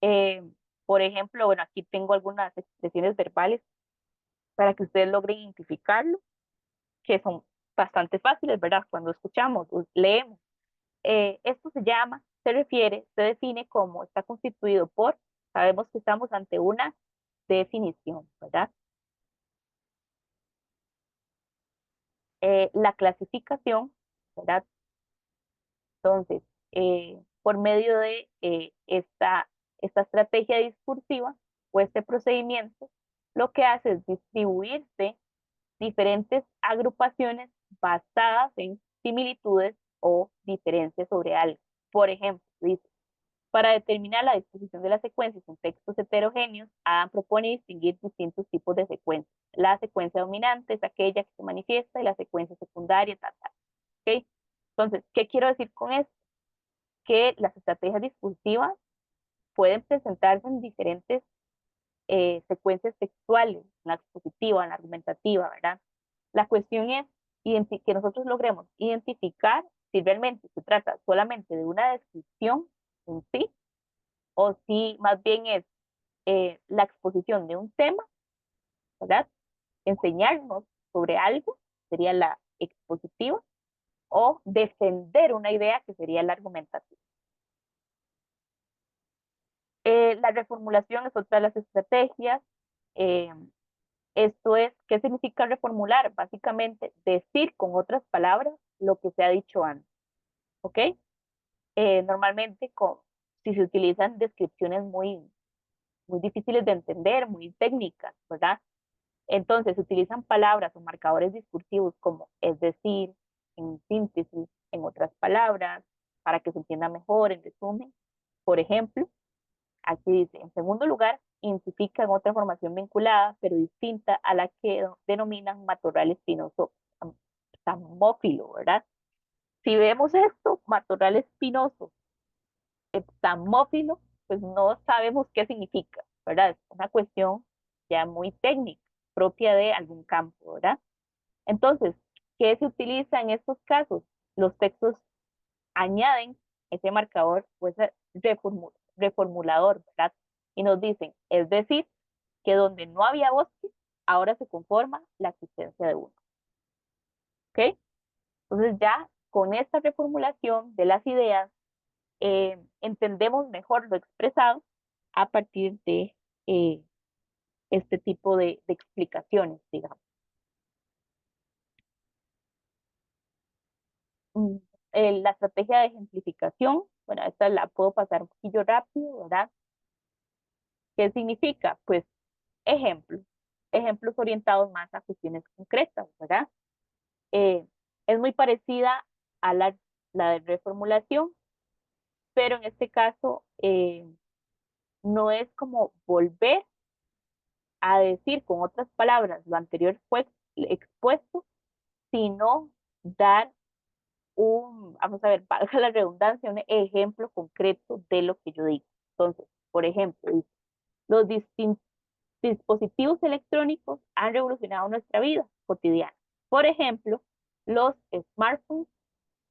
Eh, por ejemplo, bueno, aquí tengo algunas expresiones verbales para que ustedes logren identificarlo, que son bastante fáciles, ¿verdad? Cuando escuchamos, leemos. Esto se refiere, se define como está constituido por, sabemos que estamos ante una definición, ¿verdad? La clasificación, ¿verdad? Entonces, por medio de esta estrategia discursiva o este procedimiento, lo que hace es distribuirse diferentes agrupaciones basadas en similitudes o diferencias sobre algo. Por ejemplo, dice, para determinar la disposición de las secuencias en textos heterogéneos, Adam propone distinguir distintos tipos de secuencias. La secuencia dominante es aquella que se manifiesta y la secuencia secundaria, tal. ¿Okay? Entonces, ¿qué quiero decir con esto? Que las estrategias discursivas pueden presentarse en diferentes secuencias textuales, en la expositiva, en la argumentativa, ¿verdad? La cuestión es que nosotros logremos identificar si realmente se trata solamente de una descripción en sí, o si más bien es la exposición de un tema, ¿verdad? Enseñarnos sobre algo, sería la expositiva, o defender una idea, que sería la argumentativa. La reformulación es otra de las estrategias. Eh, Esto es, ¿qué significa reformular? Básicamente, decir con otras palabras lo que se ha dicho antes. ¿Ok? Normalmente, si se utilizan descripciones muy difíciles de entender, muy técnicas, ¿verdad? Entonces, se utilizan palabras o marcadores discursivos como es decir, en síntesis, en otras palabras, para que se entienda mejor, en resumen. Por ejemplo, aquí dice, en segundo lugar, identifican otra formación vinculada, pero distinta a la que denominan matorral espinoso heptamófilo, ¿verdad? Si vemos esto, matorral espinoso heptamófilo, pues no sabemos qué significa, ¿verdad? Es una cuestión ya muy técnica, propia de algún campo, ¿verdad? Entonces, ¿qué se utiliza en estos casos? Los textos añaden ese marcador o ese reformulador, ¿verdad? Y nos dicen, es decir, que donde no había bosque, ahora se conforma la existencia de uno. ¿Ok? Entonces ya con esta reformulación de las ideas, entendemos mejor lo expresado a partir de este tipo de explicaciones, digamos. Mm, la estrategia de ejemplificación, bueno, esta la puedo pasar un poquillo rápido, ¿verdad? ¿Qué significa? Pues ejemplos, ejemplos orientados más a cuestiones concretas, ¿verdad? Eh, es muy parecida a la de reformulación, pero en este caso no es como volver a decir con otras palabras lo anterior fue expuesto, sino dar vamos a ver, valga la redundancia, un ejemplo concreto de lo que yo digo. Entonces, por ejemplo, dice, los dispositivos electrónicos han revolucionado nuestra vida cotidiana. Por ejemplo, los smartphones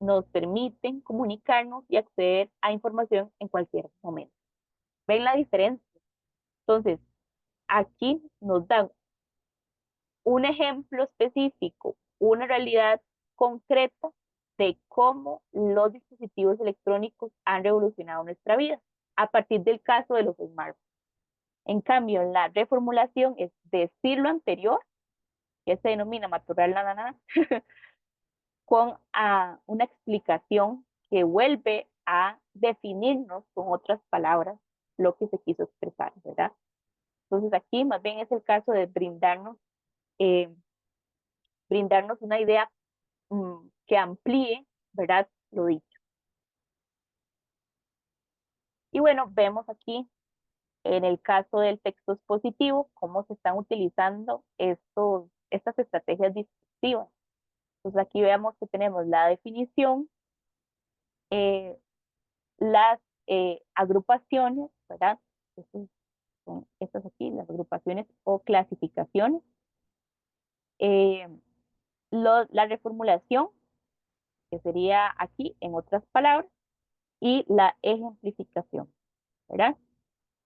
nos permiten comunicarnos y acceder a información en cualquier momento. ¿Ven la diferencia? Entonces, aquí nos dan un ejemplo específico, una realidad concreta de cómo los dispositivos electrónicos han revolucionado nuestra vida a partir del caso de los smartphones. En cambio, la reformulación es decir lo anterior, que se denomina matorral nada, con una explicación que vuelve a definirnos con otras palabras lo que se quiso expresar, ¿verdad? Entonces aquí más bien es el caso de eh, brindarnos una idea que amplíe, ¿verdad? Lo dicho. Y bueno, vemos aquí en el caso del texto expositivo cómo se están utilizando estas estrategias discursivas. Entonces aquí veamos que tenemos la definición, eh, las agrupaciones, ¿verdad? Son estas aquí, las agrupaciones o clasificaciones. Eh, la reformulación, que sería aquí, en otras palabras, y la ejemplificación, ¿verdad?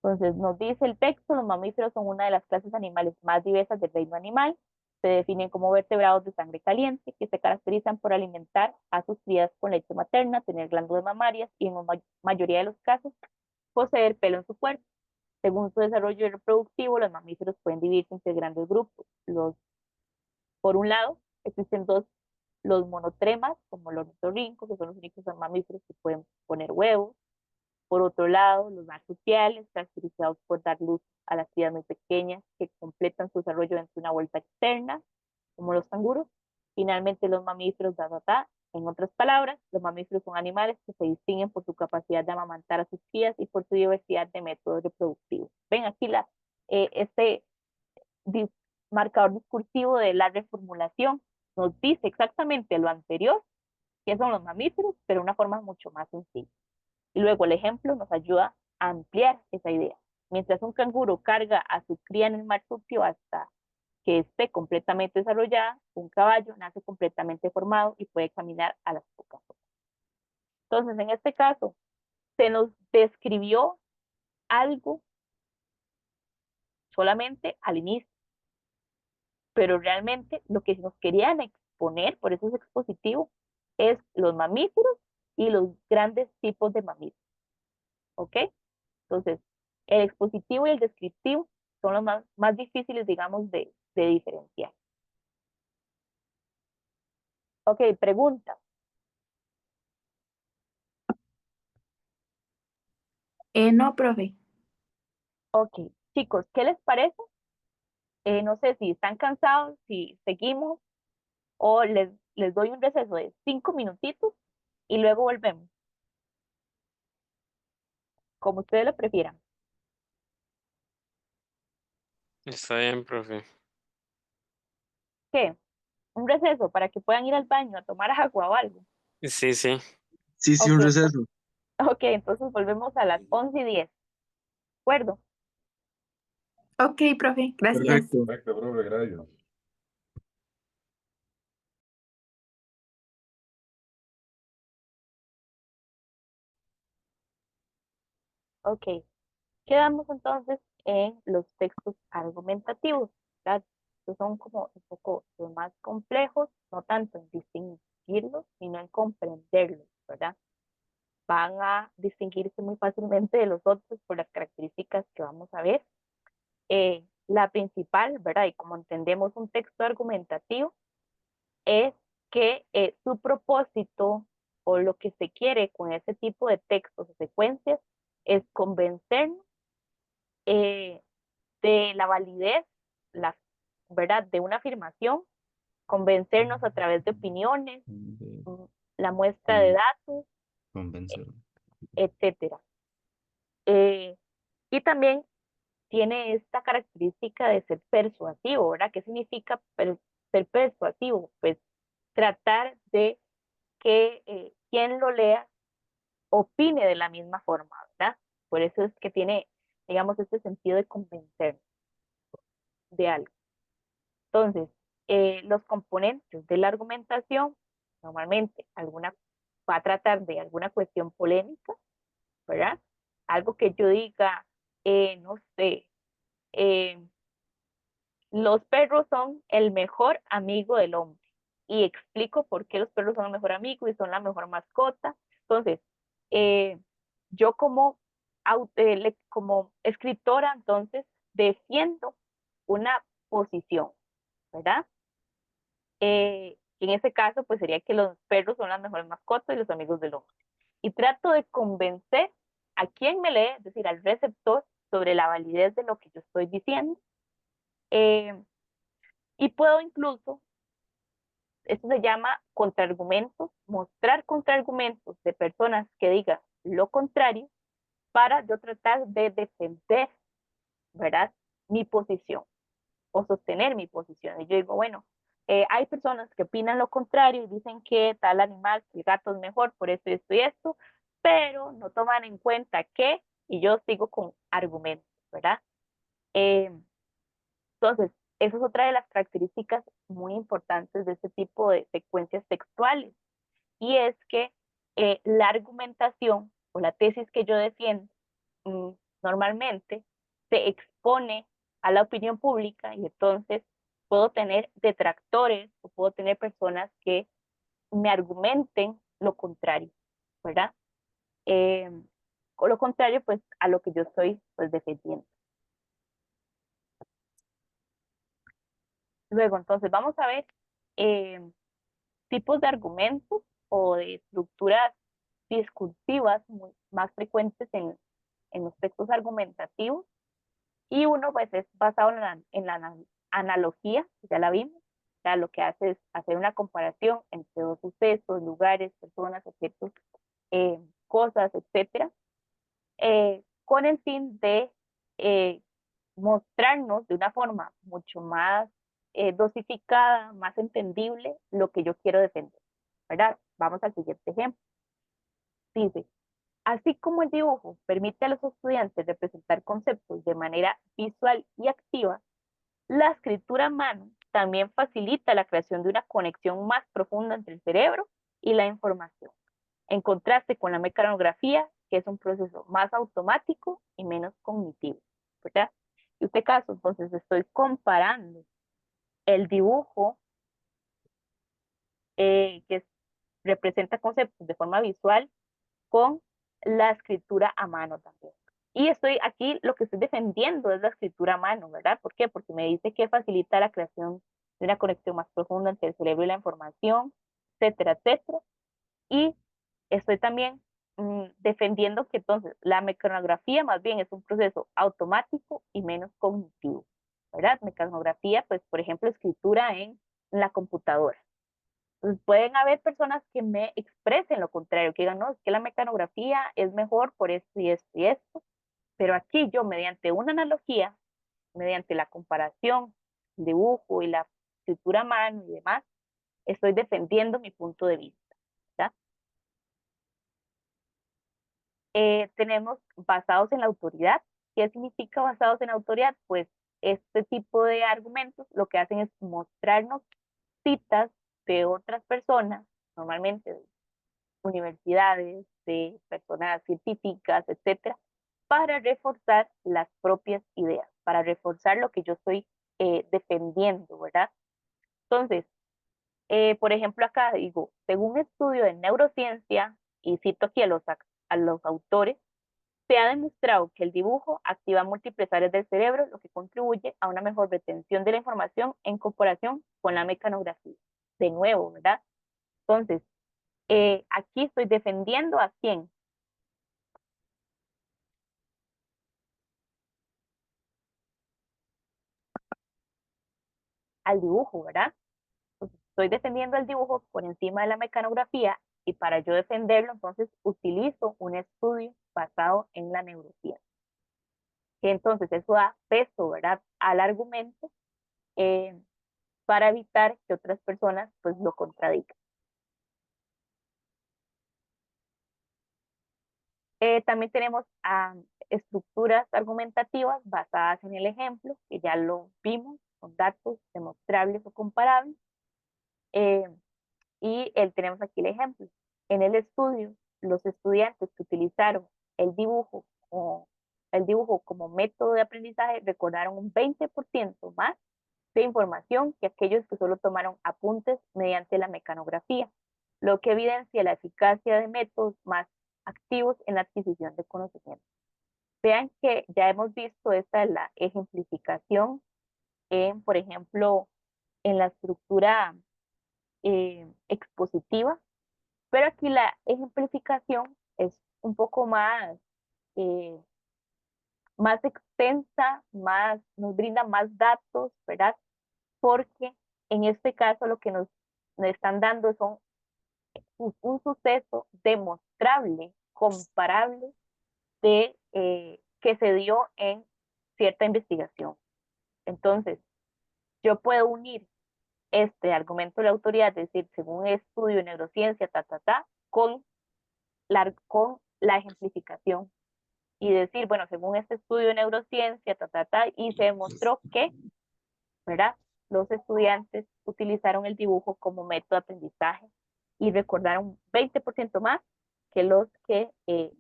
Entonces, nos dice el texto, los mamíferos son una de las clases animales más diversas del reino animal. Se definen como vertebrados de sangre caliente, que se caracterizan por alimentar a sus crías con leche materna, tener glándulas mamarias y en la mayoría de los casos poseer pelo en su cuerpo. Según su desarrollo reproductivo, los mamíferos pueden dividirse entre grandes grupos. Por un lado, existen los monotremas, como los ornitorrincos, que son los únicos mamíferos que pueden poner huevos. Por otro lado, los marsupiales, caracterizados por dar luz a las crías muy pequeñas que completan su desarrollo dentro de una vuelta externa, como los canguros. Finalmente, los mamíferos de Adatá. En otras palabras, los mamíferos son animales que se distinguen por su capacidad de amamantar a sus crías y por su diversidad de métodos reproductivos. Ven aquí este marcador discursivo de la reformulación nos dice exactamente lo anterior, que son los mamíferos, pero de una forma mucho más sencilla. Y luego el ejemplo nos ayuda a ampliar esa idea. Mientras un canguro carga a su cría en el marsupio hasta que esté completamente desarrollada, un caballo nace completamente formado y puede caminar a las pocas horas. Entonces, en este caso, se nos describió algo solamente al inicio, pero realmente lo que nos querían exponer, por eso es expositivo, es los mamíferos y los grandes tipos de mamíferos. ¿Ok? Entonces, el expositivo y el descriptivo son los más difíciles, digamos, de diferenciar. Ok, pregunta. No, profe. Ok, chicos, ¿qué les parece? No sé si están cansados, si seguimos o les doy un receso de 5 minutitos y luego volvemos, como ustedes lo prefieran. Está bien, profe. ¿Qué? Un receso para que puedan ir al baño a tomar agua o algo. Sí, sí. Sí, sí, Ok, un receso. ok, entonces volvemos a las 11:10. ¿De acuerdo? Ok, profe, gracias. Perfecto. Perfecto, profe, gracias. Ok. Quedamos entonces en los textos argumentativos, ¿verdad? Estos son como un poco los más complejos, no tanto en distinguirlos, sino en comprenderlos, ¿verdad? Van a distinguirse muy fácilmente de los otros por las características que vamos a ver. La principal, ¿verdad? Y como entendemos un texto argumentativo, es que su propósito o lo que se quiere con ese tipo de textos o secuencias es convencernos eh, de la validez, ¿verdad? De una afirmación, convencernos a través de opiniones, mm, la muestra de datos, Convencer. etcétera. Eh, y también tiene esta característica de ser persuasivo, ¿verdad? ¿Qué significa ser persuasivo? Pues tratar de que quien lo lea opine de la misma forma, ¿verdad? Por eso es que tiene, digamos, este sentido de convencer de algo. Entonces, los componentes de la argumentación, normalmente va a tratar de alguna cuestión polémica, ¿verdad? Algo que yo diga, no sé, eh, los perros son el mejor amigo del hombre y explico por qué los perros son el mejor amigo y son la mejor mascota. Entonces, eh, yo como escritora, entonces, defiendo una posición, ¿verdad? En ese caso, pues sería que los perros son las mejores mascotas y los amigos del hombre. Y trato de convencer a quien me lee, es decir, al receptor, sobre la validez de lo que yo estoy diciendo. Eh, y puedo incluso, esto se llama contraargumentos, mostrar contraargumentos de personas que digan lo contrario para yo tratar de defender, ¿verdad? Mi posición o sostener mi posición. Y yo digo, bueno, hay personas que opinan lo contrario y dicen que tal animal, que el gato es mejor por esto y esto y esto, pero no toman en cuenta que, y yo sigo con argumentos, ¿verdad? Eh, entonces, esa es otra de las características muy importantes de este tipo de secuencias textuales, y es que la argumentación o la tesis que yo defiendo mm, normalmente se expone a la opinión pública, y entonces puedo tener detractores o puedo tener personas que me argumenten lo contrario, ¿verdad? Eh, o lo contrario, pues, a lo que yo estoy, pues, defendiendo. Luego, entonces, vamos a ver eh, tipos de argumentos o de estructuras discursivas más frecuentes en los textos argumentativos. Y uno, pues, es basado en la analogía, ya la vimos. O sea, lo que hace es hacer una comparación entre dos sucesos, lugares, personas, objetos, cosas, etcétera, con el fin de eh, mostrarnos de una forma mucho más dosificada, más entendible, lo que yo quiero defender, ¿verdad? Vamos al siguiente ejemplo. Dice, así como el dibujo permite a los estudiantes representar conceptos de manera visual y activa, la escritura a mano también facilita la creación de una conexión más profunda entre el cerebro y la información, en contraste con la mecanografía, que es un proceso más automático y menos cognitivo, ¿verdad? En este caso, entonces, estoy comparando el dibujo representa conceptos de forma visual con la escritura a mano también. Y estoy aquí, lo que estoy defendiendo es la escritura a mano, ¿verdad? ¿Por qué? Porque me dice que facilita la creación de una conexión más profunda entre el cerebro y la información, etcétera, etcétera. Y estoy también defendiendo que entonces la mecanografía más bien es un proceso automático y menos cognitivo, ¿verdad? Mecanografía, pues, por ejemplo, escritura en la computadora. Entonces, pueden haber personas que me expresen lo contrario, que digan, no, es que la mecanografía es mejor por esto y esto y esto, pero aquí yo, mediante una analogía, mediante la comparación, el dibujo y la escritura a mano y demás, estoy defendiendo mi punto de vista, ¿verdad? Tenemos basados en la autoridad. ¿Qué significa basados en la autoridad? Pues este tipo de argumentos lo que hacen es mostrarnos citas de otras personas, normalmente de universidades, de personas científicas, etcétera, para reforzar las propias ideas, para reforzar lo que yo estoy defendiendo, ¿verdad? Entonces, por ejemplo, acá digo, según un estudio de neurociencia, y cito aquí a los autores, se ha demostrado que el dibujo activa múltiples áreas del cerebro, lo que contribuye a una mejor retención de la información en comparación con la mecanografía. De nuevo, ¿verdad? Entonces, aquí estoy defendiendo a quién. Al dibujo, ¿verdad? Entonces, estoy defendiendo el dibujo por encima de la mecanografía, y para yo defenderlo, entonces utilizo un estudio basado en la neurociencia. Que entonces eso da peso, ¿verdad?, al argumento eh, para evitar que otras personas pues lo contradigan. También tenemos estructuras argumentativas basadas en el ejemplo, que ya lo vimos, con datos demostrables o comparables. Y tenemos aquí el ejemplo. En el estudio, los estudiantes que utilizaron el dibujo como método de aprendizaje recordaron un 20% más de información que aquellos que solo tomaron apuntes mediante la mecanografía, lo que evidencia la eficacia de métodos más activos en la adquisición de conocimiento. Vean que ya hemos visto esta es la ejemplificación por ejemplo, en la estructura expositiva, pero aquí la ejemplificación es un poco eh, más extensa, nos brinda más datos, ¿verdad? Porque en este caso lo que nos están dando son un suceso demostrable, comparable, de que se dio en cierta investigación. Entonces, yo puedo unir este argumento de la autoridad, es decir, según un estudio de neurociencia, con la ejemplificación y decir, bueno, según este estudio de neurociencia, y se demostró que, ¿verdad? Los estudiantes utilizaron el dibujo como método de aprendizaje y recordaron 20% más que los que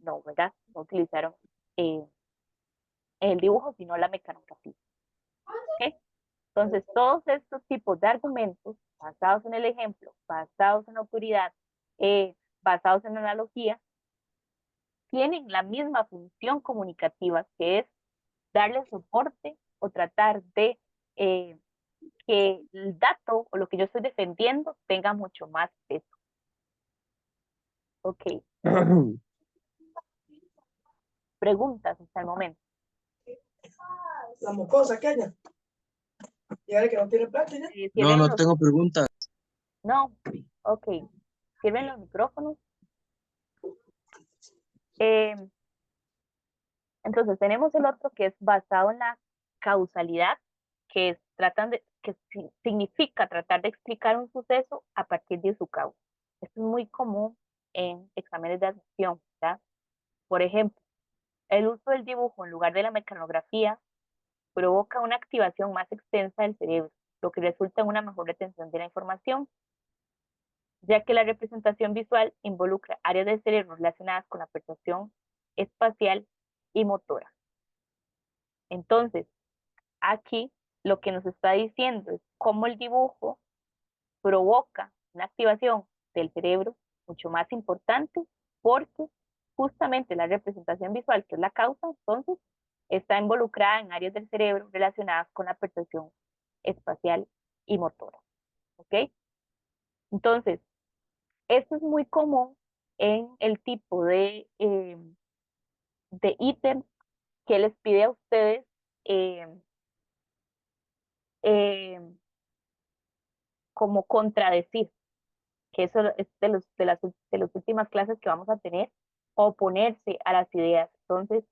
no, ¿verdad? No utilizaron el dibujo, sino la mecanografía. ¿Ok? Entonces, todos estos tipos de argumentos, basados en el ejemplo, basados en la autoridad, basados en la analogía, tienen la misma función comunicativa, que es darle soporte o tratar de que el dato o lo que yo estoy defendiendo tenga mucho más peso. Ok. Preguntas hasta el momento. La mocosa, aquella. Y ahora que no tiene plata ya. No, no tengo preguntas. No, ok. Sirven los micrófonos. Entonces tenemos el otro que es basado en la causalidad, que es significa tratar de explicar un suceso a partir de su causa. Esto es muy común en exámenes de admisión, ¿verdad? Por ejemplo, el uso del dibujo en lugar de la mecanografía provoca una activación más extensa del cerebro, lo que resulta en una mejor retención de la información, ya que la representación visual involucra áreas del cerebro relacionadas con la percepción espacial y motora. Entonces, aquí lo que nos está diciendo es cómo el dibujo provoca una activación del cerebro mucho más importante, porque justamente la representación visual, que es la causa, entonces, está involucrada en áreas del cerebro relacionadas con la percepción espacial y motora. ¿Ok? Entonces, esto es muy común en el tipo de ítems que les pide a ustedes eh, eh, como contradecir, que eso es de las últimas clases que vamos a tener, oponerse a las ideas. Entonces,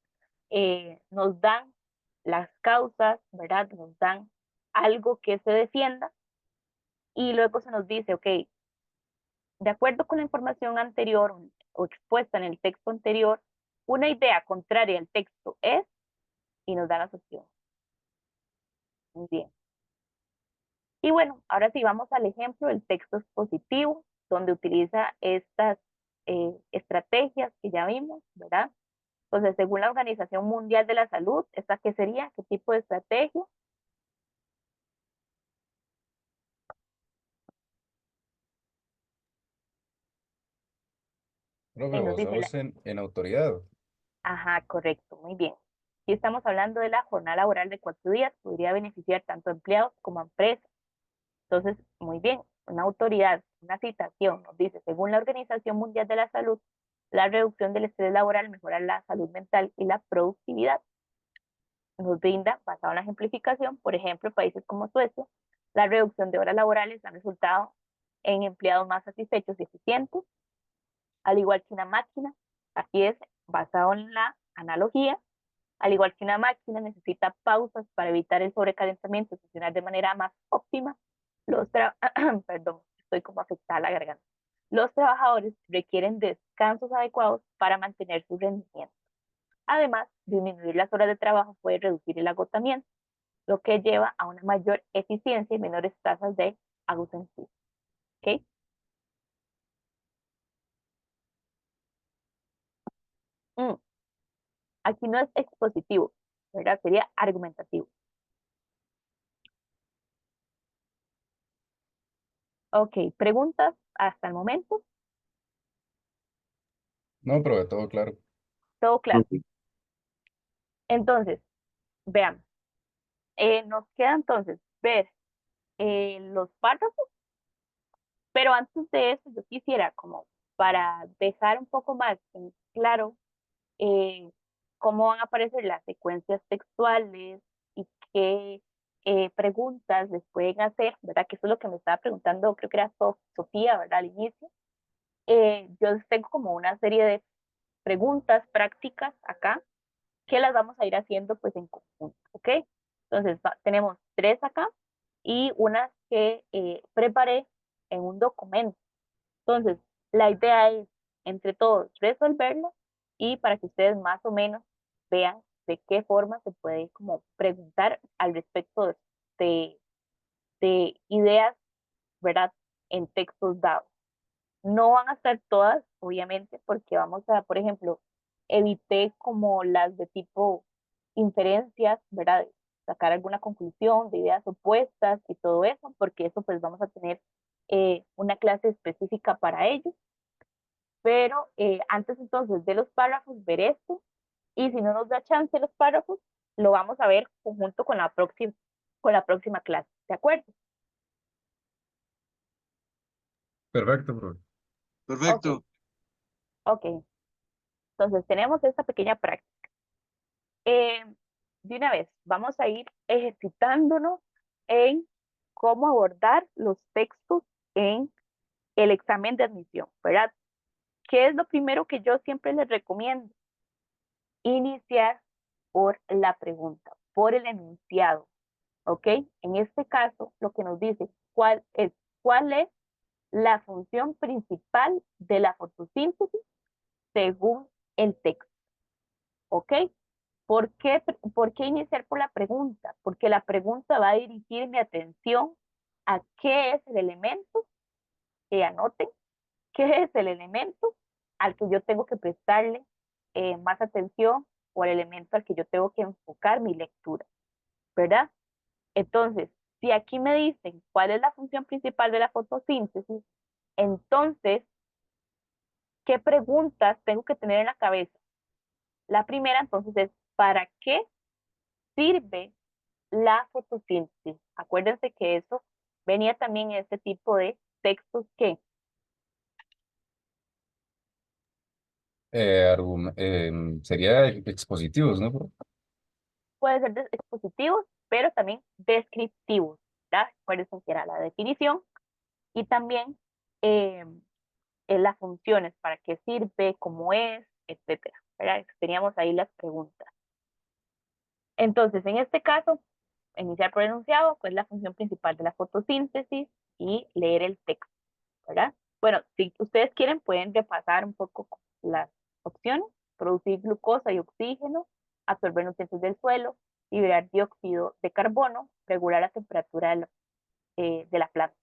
nos dan las causas, ¿verdad? Nos dan algo que se defienda y luego se nos dice, ok, de acuerdo con la información anterior o expuesta en el texto anterior, una idea contraria al texto es, y nos da las opciones. Muy bien. Y bueno, ahora sí vamos al ejemplo del texto expositivo, donde utiliza estas estrategias que ya vimos, ¿verdad? Entonces, según la Organización Mundial de la Salud, ¿esta qué sería? ¿Qué tipo de estrategia? Profe, Y nos dice basados en autoridad. Ajá, correcto, muy bien. Si estamos hablando de la jornada laboral de 4 días, podría beneficiar tanto a empleados como a empresas. Entonces, muy bien, una autoridad, una citación nos dice, según la Organización Mundial de la Salud, la reducción del estrés laboral mejora la salud mental y la productividad. Nos brinda, basado en la ejemplificación, por ejemplo, en países como Suecia, la reducción de horas laborales ha resultado en empleados más satisfechos y eficientes, al igual que una máquina. Aquí es basado en la analogía. Al igual que una máquina necesita pausas para evitar el sobrecalentamiento y funcionar de manera más óptima, perdón, estoy como afectada a la garganta. Los trabajadores requieren descansos adecuados para mantener su rendimiento. Además, disminuir las horas de trabajo puede reducir el agotamiento, lo que lleva a una mayor eficiencia y menores tasas de ausencia. ¿Ok? Mm, Aquí no es expositivo, ¿verdad? Sería argumentativo. Ok, preguntas hasta el momento. No, profe, todo claro. Todo claro. Ok. Entonces, veamos. Nos queda entonces ver los párrafos, pero antes de eso yo quisiera como para dejar un poco más en claro eh, cómo van a aparecer las secuencias textuales y qué preguntas les pueden hacer, ¿verdad? Que eso es lo que me estaba preguntando, creo que era Sofía, ¿verdad? Al inicio. Yo tengo como una serie de preguntas prácticas acá que las vamos a ir haciendo pues en conjunto, ¿ok? Entonces tenemos 3 acá y unas que preparé en un documento. Entonces, la idea es entre todos resolverlas y para que ustedes más o menos vean de qué forma se puede como preguntar al respecto de, de ideas, ¿verdad? En textos dados. No van a estar todas, obviamente, porque vamos a, por ejemplo, evité como las de tipo inferencias, ¿verdad? Sacar alguna conclusión de ideas opuestas y todo eso, porque eso pues vamos a tener una clase específica para ello. Pero antes entonces de los párrafos, ver esto, y si no nos da chance los párrafos, lo vamos a ver conjunto con la próxima clase, ¿de acuerdo? Perfecto, profe. Perfecto. Ok, entonces tenemos esta pequeña práctica. Eh, de una vez, vamos a ir ejercitándonos en cómo abordar los textos en el examen de admisión, ¿verdad? ¿Qué es lo primero que yo siempre les recomiendo? Iniciar por la pregunta, por el enunciado, ¿ok? En este caso, lo que nos dice cuál es la función principal de la fotosíntesis según el texto, ¿ok? ¿Por qué iniciar por la pregunta? Porque la pregunta va a dirigir mi atención a qué es el elemento, que anoten, qué es el elemento al que yo tengo que prestarle más atención o el elemento al que yo tengo que enfocar mi lectura, ¿verdad? Entonces, si aquí me dicen cuál es la función principal de la fotosíntesis, entonces, ¿qué preguntas tengo que tener en la cabeza? La primera, entonces, es ¿para qué sirve la fotosíntesis? Acuérdense que eso venía también en este tipo de textos que Sería expositivos, ¿no, profe? pueden ser expositivos, pero también descriptivos, ¿verdad? Acuérdense que era la definición y también eh, las funciones, para qué sirve, cómo es, etcétera, ¿verdad? Teníamos ahí las preguntas. Entonces, en este caso, iniciar por enunciado, pues la función principal de la fotosíntesis y leer el texto, ¿verdad? Bueno, si ustedes quieren, pueden repasar un poco las opciones: producir glucosa y oxígeno, absorber nutrientes del suelo, liberar dióxido de carbono, regular la temperatura de la planta.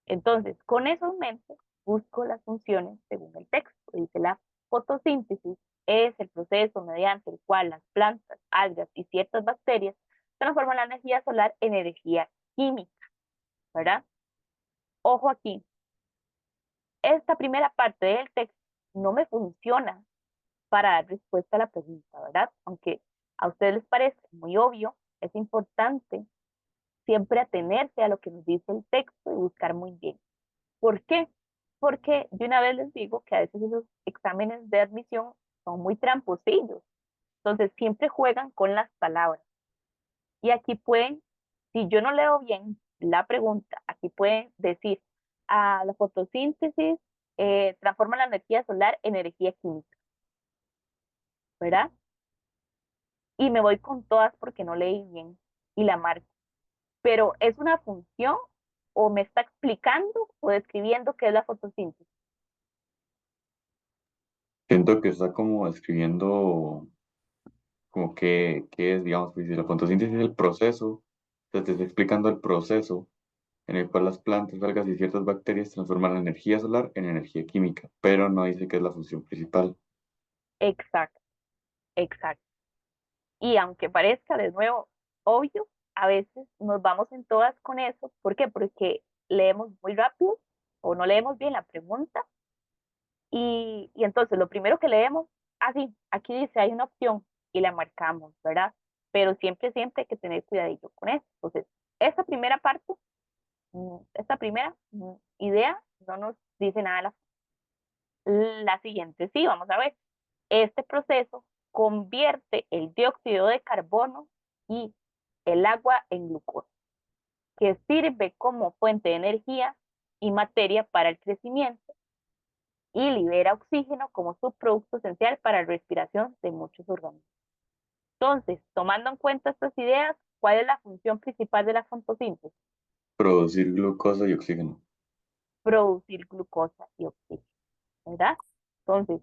Entonces, con eso en mente, busco las funciones según el texto. Dice: la fotosíntesis es el proceso mediante el cual las plantas, algas y ciertas bacterias transforman la energía solar en energía química, ¿verdad? Ojo aquí, esta primera parte del texto no me funciona para dar respuesta a la pregunta, ¿verdad? Aunque a ustedes les parece muy obvio, es importante siempre atenerse a lo que nos dice el texto y buscar muy bien. ¿Por qué? Porque de una vez les digo que a veces esos exámenes de admisión son muy tramposillos. Entonces siempre juegan con las palabras. Y aquí pueden, si yo no leo bien la pregunta, aquí pueden decir: la fotosíntesis transforma la energía solar en energía química, ¿verdad? Y me voy con todas porque no leí bien y la marco. Pero ¿es una función o me está explicando o describiendo qué es la fotosíntesis? Siento que está como escribiendo como que es, digamos, pues, si la fotosíntesis es el proceso, te está explicando el proceso en el cual las plantas, algas y ciertas bacterias transforman la energía solar en energía química, pero no dice que es la función principal. Exacto, exacto. Y aunque parezca de nuevo obvio, a veces nos vamos en todas con eso. ¿Por qué? Porque leemos muy rápido o no leemos bien la pregunta y entonces lo primero que leemos, sí, aquí dice hay una opción y la marcamos, ¿verdad? Pero siempre, siempre hay que tener cuidadito con eso. Entonces, esta primera parte, esta primera idea no nos dice nada de la siguiente. Sí, vamos a ver. Este proceso convierte el dióxido de carbono y el agua en glucosa, que sirve como fuente de energía y materia para el crecimiento y libera oxígeno como subproducto esencial para la respiración de muchos organismos. Entonces, tomando en cuenta estas ideas, ¿cuál es la función principal de la fotosíntesis? Producir glucosa y oxígeno. Producir glucosa y oxígeno, ¿verdad? Entonces,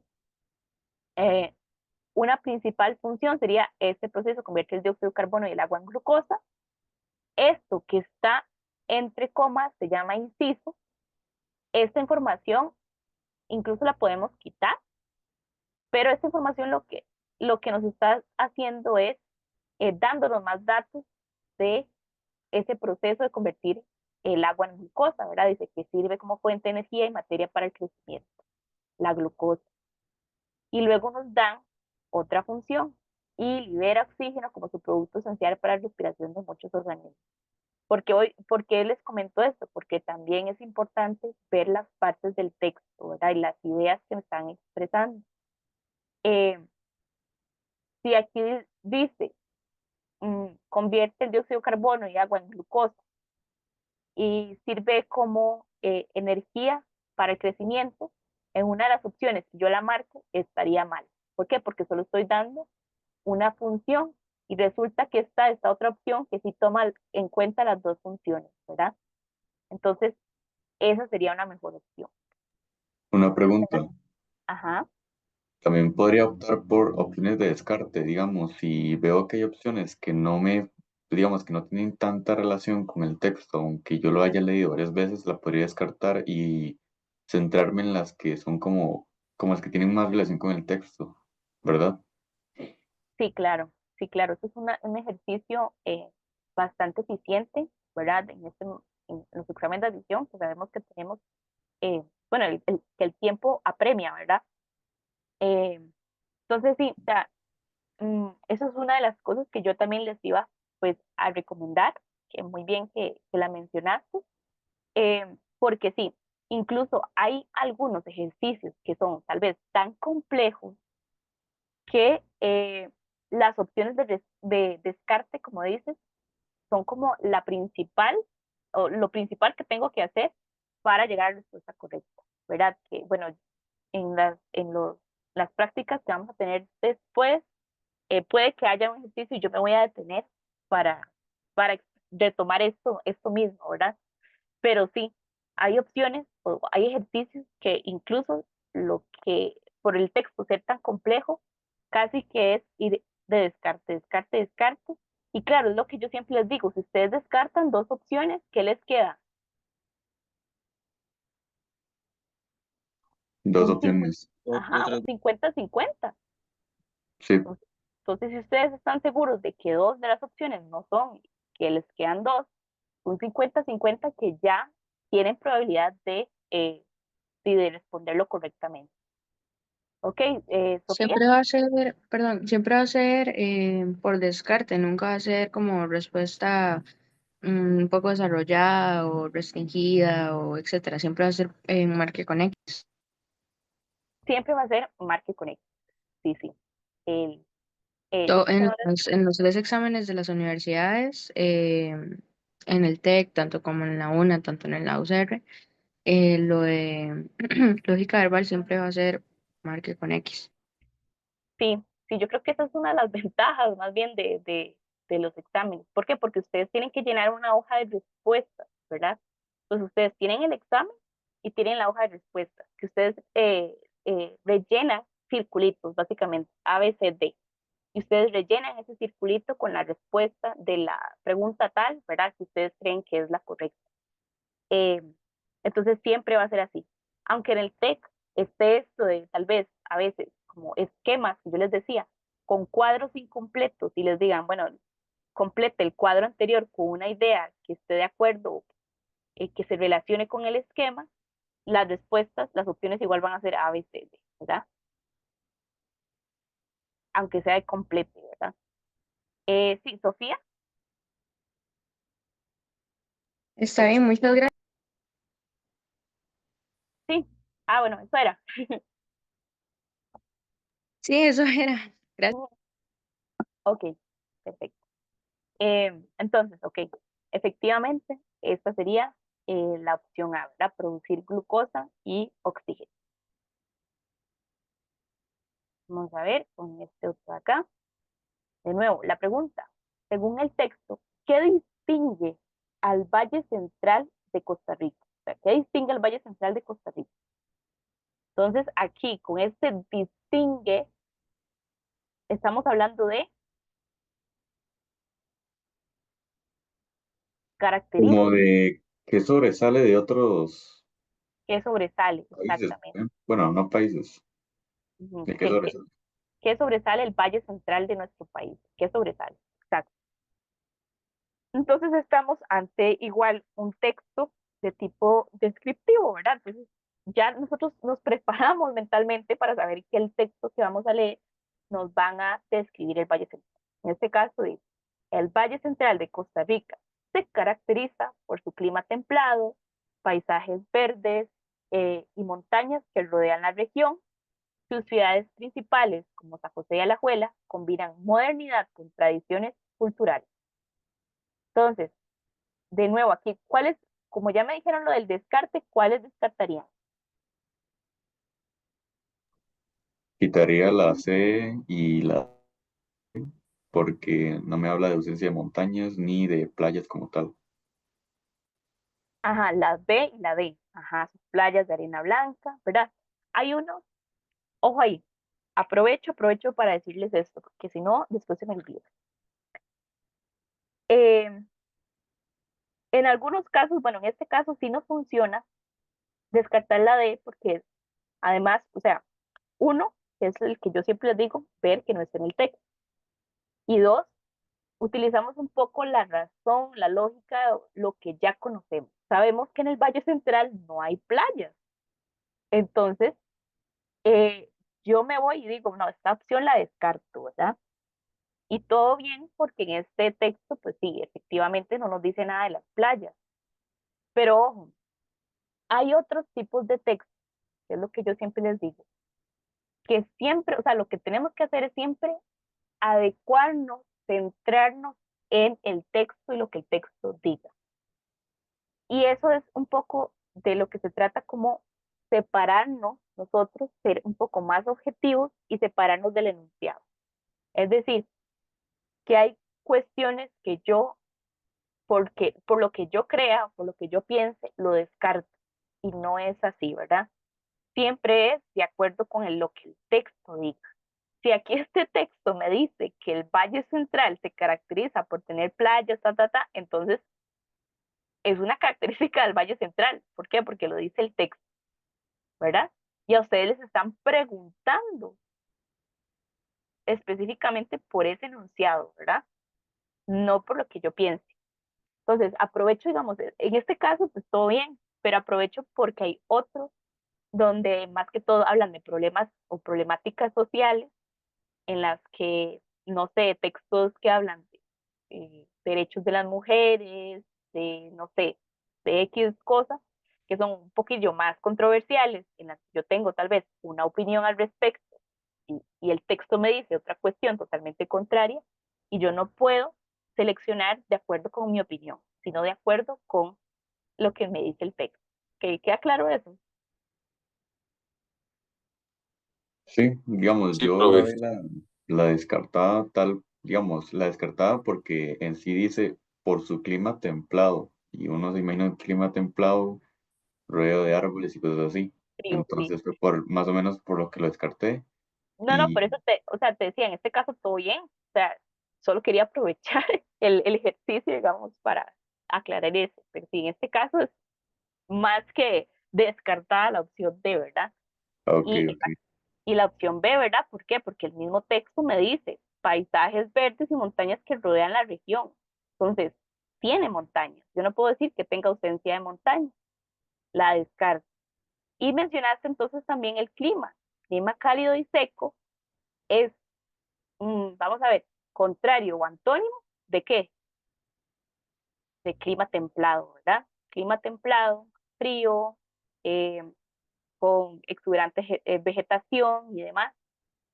eh, una principal función sería este proceso, convierte el dióxido de carbono y el agua en glucosa. Esto que está entre comas se llama inciso. Esta información incluso la podemos quitar, pero esta información lo que nos está haciendo es dándonos más datos de ese proceso de convertir el agua en glucosa, ¿verdad? Dice que sirve como fuente de energía y materia para el crecimiento, la glucosa. Y luego nos dan otra función y libera oxígeno como su producto esencial para la respiración de muchos organismos. ¿Por qué les comento esto? Porque también es importante ver las partes del texto, ¿verdad? Y las ideas que me están expresando. Eh, si aquí dice, convierte el dióxido de carbono y agua en glucosa y sirve como energía para el crecimiento, en una de las opciones que yo la marco estaría mal. ¿Por qué? Porque solo estoy dando una función y resulta que está esta otra opción que sí toma en cuenta las dos funciones, ¿verdad? Entonces, esa sería una mejor opción. Una pregunta. Ajá, También podría optar por opciones de descarte, digamos, si veo que hay opciones que no me, digamos, que no tienen tanta relación con el texto, aunque yo lo haya leído varias veces, la podría descartar y centrarme en las que son como las que tienen más relación con el texto, ¿verdad? sí, claro, eso es un ejercicio bastante eficiente, ¿verdad? En los exámenes de admisión, que sabemos que tenemos, bueno, que el tiempo apremia, ¿verdad? Eh, entonces, sí, o sea, eso es una de las cosas que yo también les iba, pues, a recomendar, que muy bien que la mencionaste, porque sí, incluso hay algunos ejercicios que son tal vez tan complejos que las opciones de descarte, como dices, son como la principal o lo principal que tengo que hacer para llegar a la respuesta correcta, ¿verdad? Que bueno, las prácticas que vamos a tener después, puede que haya un ejercicio y yo me voy a detener para, para retomar esto mismo, ¿verdad? Pero sí, hay opciones o hay ejercicios que incluso lo que por el texto ser tan complejo, casi que es ir de descarte, descarte, descarte. Y claro, es lo que yo siempre les digo, si ustedes descartan dos opciones, ¿qué les queda? Dos Un 50, opciones. ajá, un 50-50. Sí, Entonces, si ustedes están seguros de que dos de las opciones no son, que les quedan dos, un 50-50 que ya tienen probabilidad de responderlo correctamente. Ok, Sofía. Siempre va a ser, perdón, siempre va a ser por descarte, nunca va a ser como respuesta un poco desarrollada o restringida o etcétera. Siempre va a ser en marque con X. Siempre va a ser marque con X. Sí, sí. El, esa no era- En los tres exámenes de las universidades, en el TEC, tanto como en la UNA, tanto en la UCR, lo de lógica verbal siempre va a ser marque con X. sí, sí, yo creo que esa es una de las ventajas más bien de los exámenes. ¿Por qué? Porque ustedes tienen que llenar una hoja de respuestas, ¿verdad? Pues ustedes tienen el examen y tienen la hoja de respuestas, que ustedes rellenan circulitos, básicamente, A, B, C, D. Y ustedes rellenan ese circulito con la respuesta de la pregunta tal, ¿verdad? Que ustedes creen que es la correcta. Eh, entonces siempre va a ser así. Aunque en el TEC esté esto de tal vez a veces como esquemas, yo les decía, con cuadros incompletos y les digan, bueno, complete el cuadro anterior con una idea que esté de acuerdo, que se relacione con el esquema, las respuestas, las opciones igual van a ser A, B, C, D, ¿verdad? Aunque sea de complete, ¿verdad? Sí, Sofía, Está bien, muchas gracias. sí. Ah, bueno, eso era. Sí, eso era. Gracias. Ok, perfecto. Entonces, ok, efectivamente, esta sería la opción A, ¿verdad? Producir glucosa y oxígeno. Vamos a ver con este otro acá. De nuevo, la pregunta. Según el texto, ¿qué distingue al Valle Central de Costa Rica? O sea, ¿qué distingue al Valle Central de Costa Rica? Entonces, aquí, con este distingue, estamos hablando de Como características. de qué sobresale de otros ¿Qué sobresale? países, Exactamente. bueno, no países, Ujú. de qué ¿Qué, sobresale. qué sobresale el Valle Central de nuestro país? ¿Qué sobresale? Exacto. Entonces estamos ante igual un texto de tipo descriptivo, ¿verdad? Entonces ya nosotros nos preparamos mentalmente para saber que el texto que vamos a leer nos van a describir el Valle Central. En este caso dice, el Valle Central de Costa Rica se caracteriza por su clima templado, paisajes verdes y montañas que rodean la región. Sus ciudades principales, como San José y Alajuela, combinan modernidad con tradiciones culturales. Entonces, de nuevo, aquí, ¿cuáles, como ya me dijeron lo del descarte, cuáles descartarían? Quitaría la C y la porque no me habla de ausencia de montañas ni de playas como tal. Ajá, la B y la D. Ajá, sus playas de arena blanca, ¿verdad? Hay uno, ojo ahí, aprovecho para decirles esto, porque si no, después se me olvida. Eh, en algunos casos, bueno, en este caso sí no funciona descartar la D, porque además, o sea, uno, que es el que yo siempre les digo, ver que no está en el texto. Y dos, utilizamos un poco la razón, la lógica, lo que ya conocemos. Sabemos que en el Valle Central no hay playas. Entonces, eh, yo me voy y digo, no, esta opción la descarto, ¿verdad? Y todo bien porque en este texto, pues sí, efectivamente no nos dice nada de las playas. Pero ojo, hay otros tipos de textos, que es lo que yo siempre les digo, que siempre, o sea, lo que tenemos que hacer es siempre adecuarnos, centrarnos en el texto y lo que el texto diga. Y eso es un poco de lo que se trata como separarnos nosotros, ser un poco más objetivos y separarnos del enunciado. Es decir, que hay cuestiones que yo, porque, por lo que yo crea, por lo que yo piense, lo descarto. Y no es así, ¿verdad? Siempre es de acuerdo con lo que el texto diga. Si aquí este texto me dice que el Valle Central se caracteriza por tener playas, entonces es una característica del Valle Central. ¿Por qué? Porque lo dice el texto, ¿verdad? Y a ustedes les están preguntando específicamente por ese enunciado, ¿verdad? No por lo que yo piense. Entonces, aprovecho, digamos, en este caso, pues todo bien, pero aprovecho porque hay otros donde más que todo hablan de problemas o problemáticas sociales en las que, no sé, textos que hablan de derechos de las mujeres, de, no sé, de X cosas, que son un poquillo más controversiales, en las que yo tengo tal vez una opinión al respecto y el texto me dice otra cuestión totalmente contraria, y yo no puedo seleccionar de acuerdo con mi opinión, sino de acuerdo con lo que me dice el texto. ¿Que ¿Queda claro eso? Sí, digamos, Sí, yo profe. grabé la descartada tal, digamos, la descartada porque en sí dice por su clima templado y uno se imagina un clima templado rodeado de árboles y cosas así. Frío, sí. Entonces fue por más o menos por lo que lo descarté No, no, y por eso o sea, te decía, en este caso todo bien, o sea, solo quería aprovechar el ejercicio, digamos, para aclarar eso, pero sí, en este caso es más que descartada la opción D, ¿verdad? ok, Y, ok. y la opción B, ¿verdad? ¿Por qué? Porque el mismo texto me dice paisajes verdes y montañas que rodean la región. Entonces, tiene montañas. Yo no puedo decir que tenga ausencia de montañas. La descarto. Y mencionaste entonces también el clima. Clima cálido y seco es, vamos a ver, contrario o antónimo de qué? De clima templado, ¿verdad? Clima templado, frío, eh, con exuberante vegetación y demás.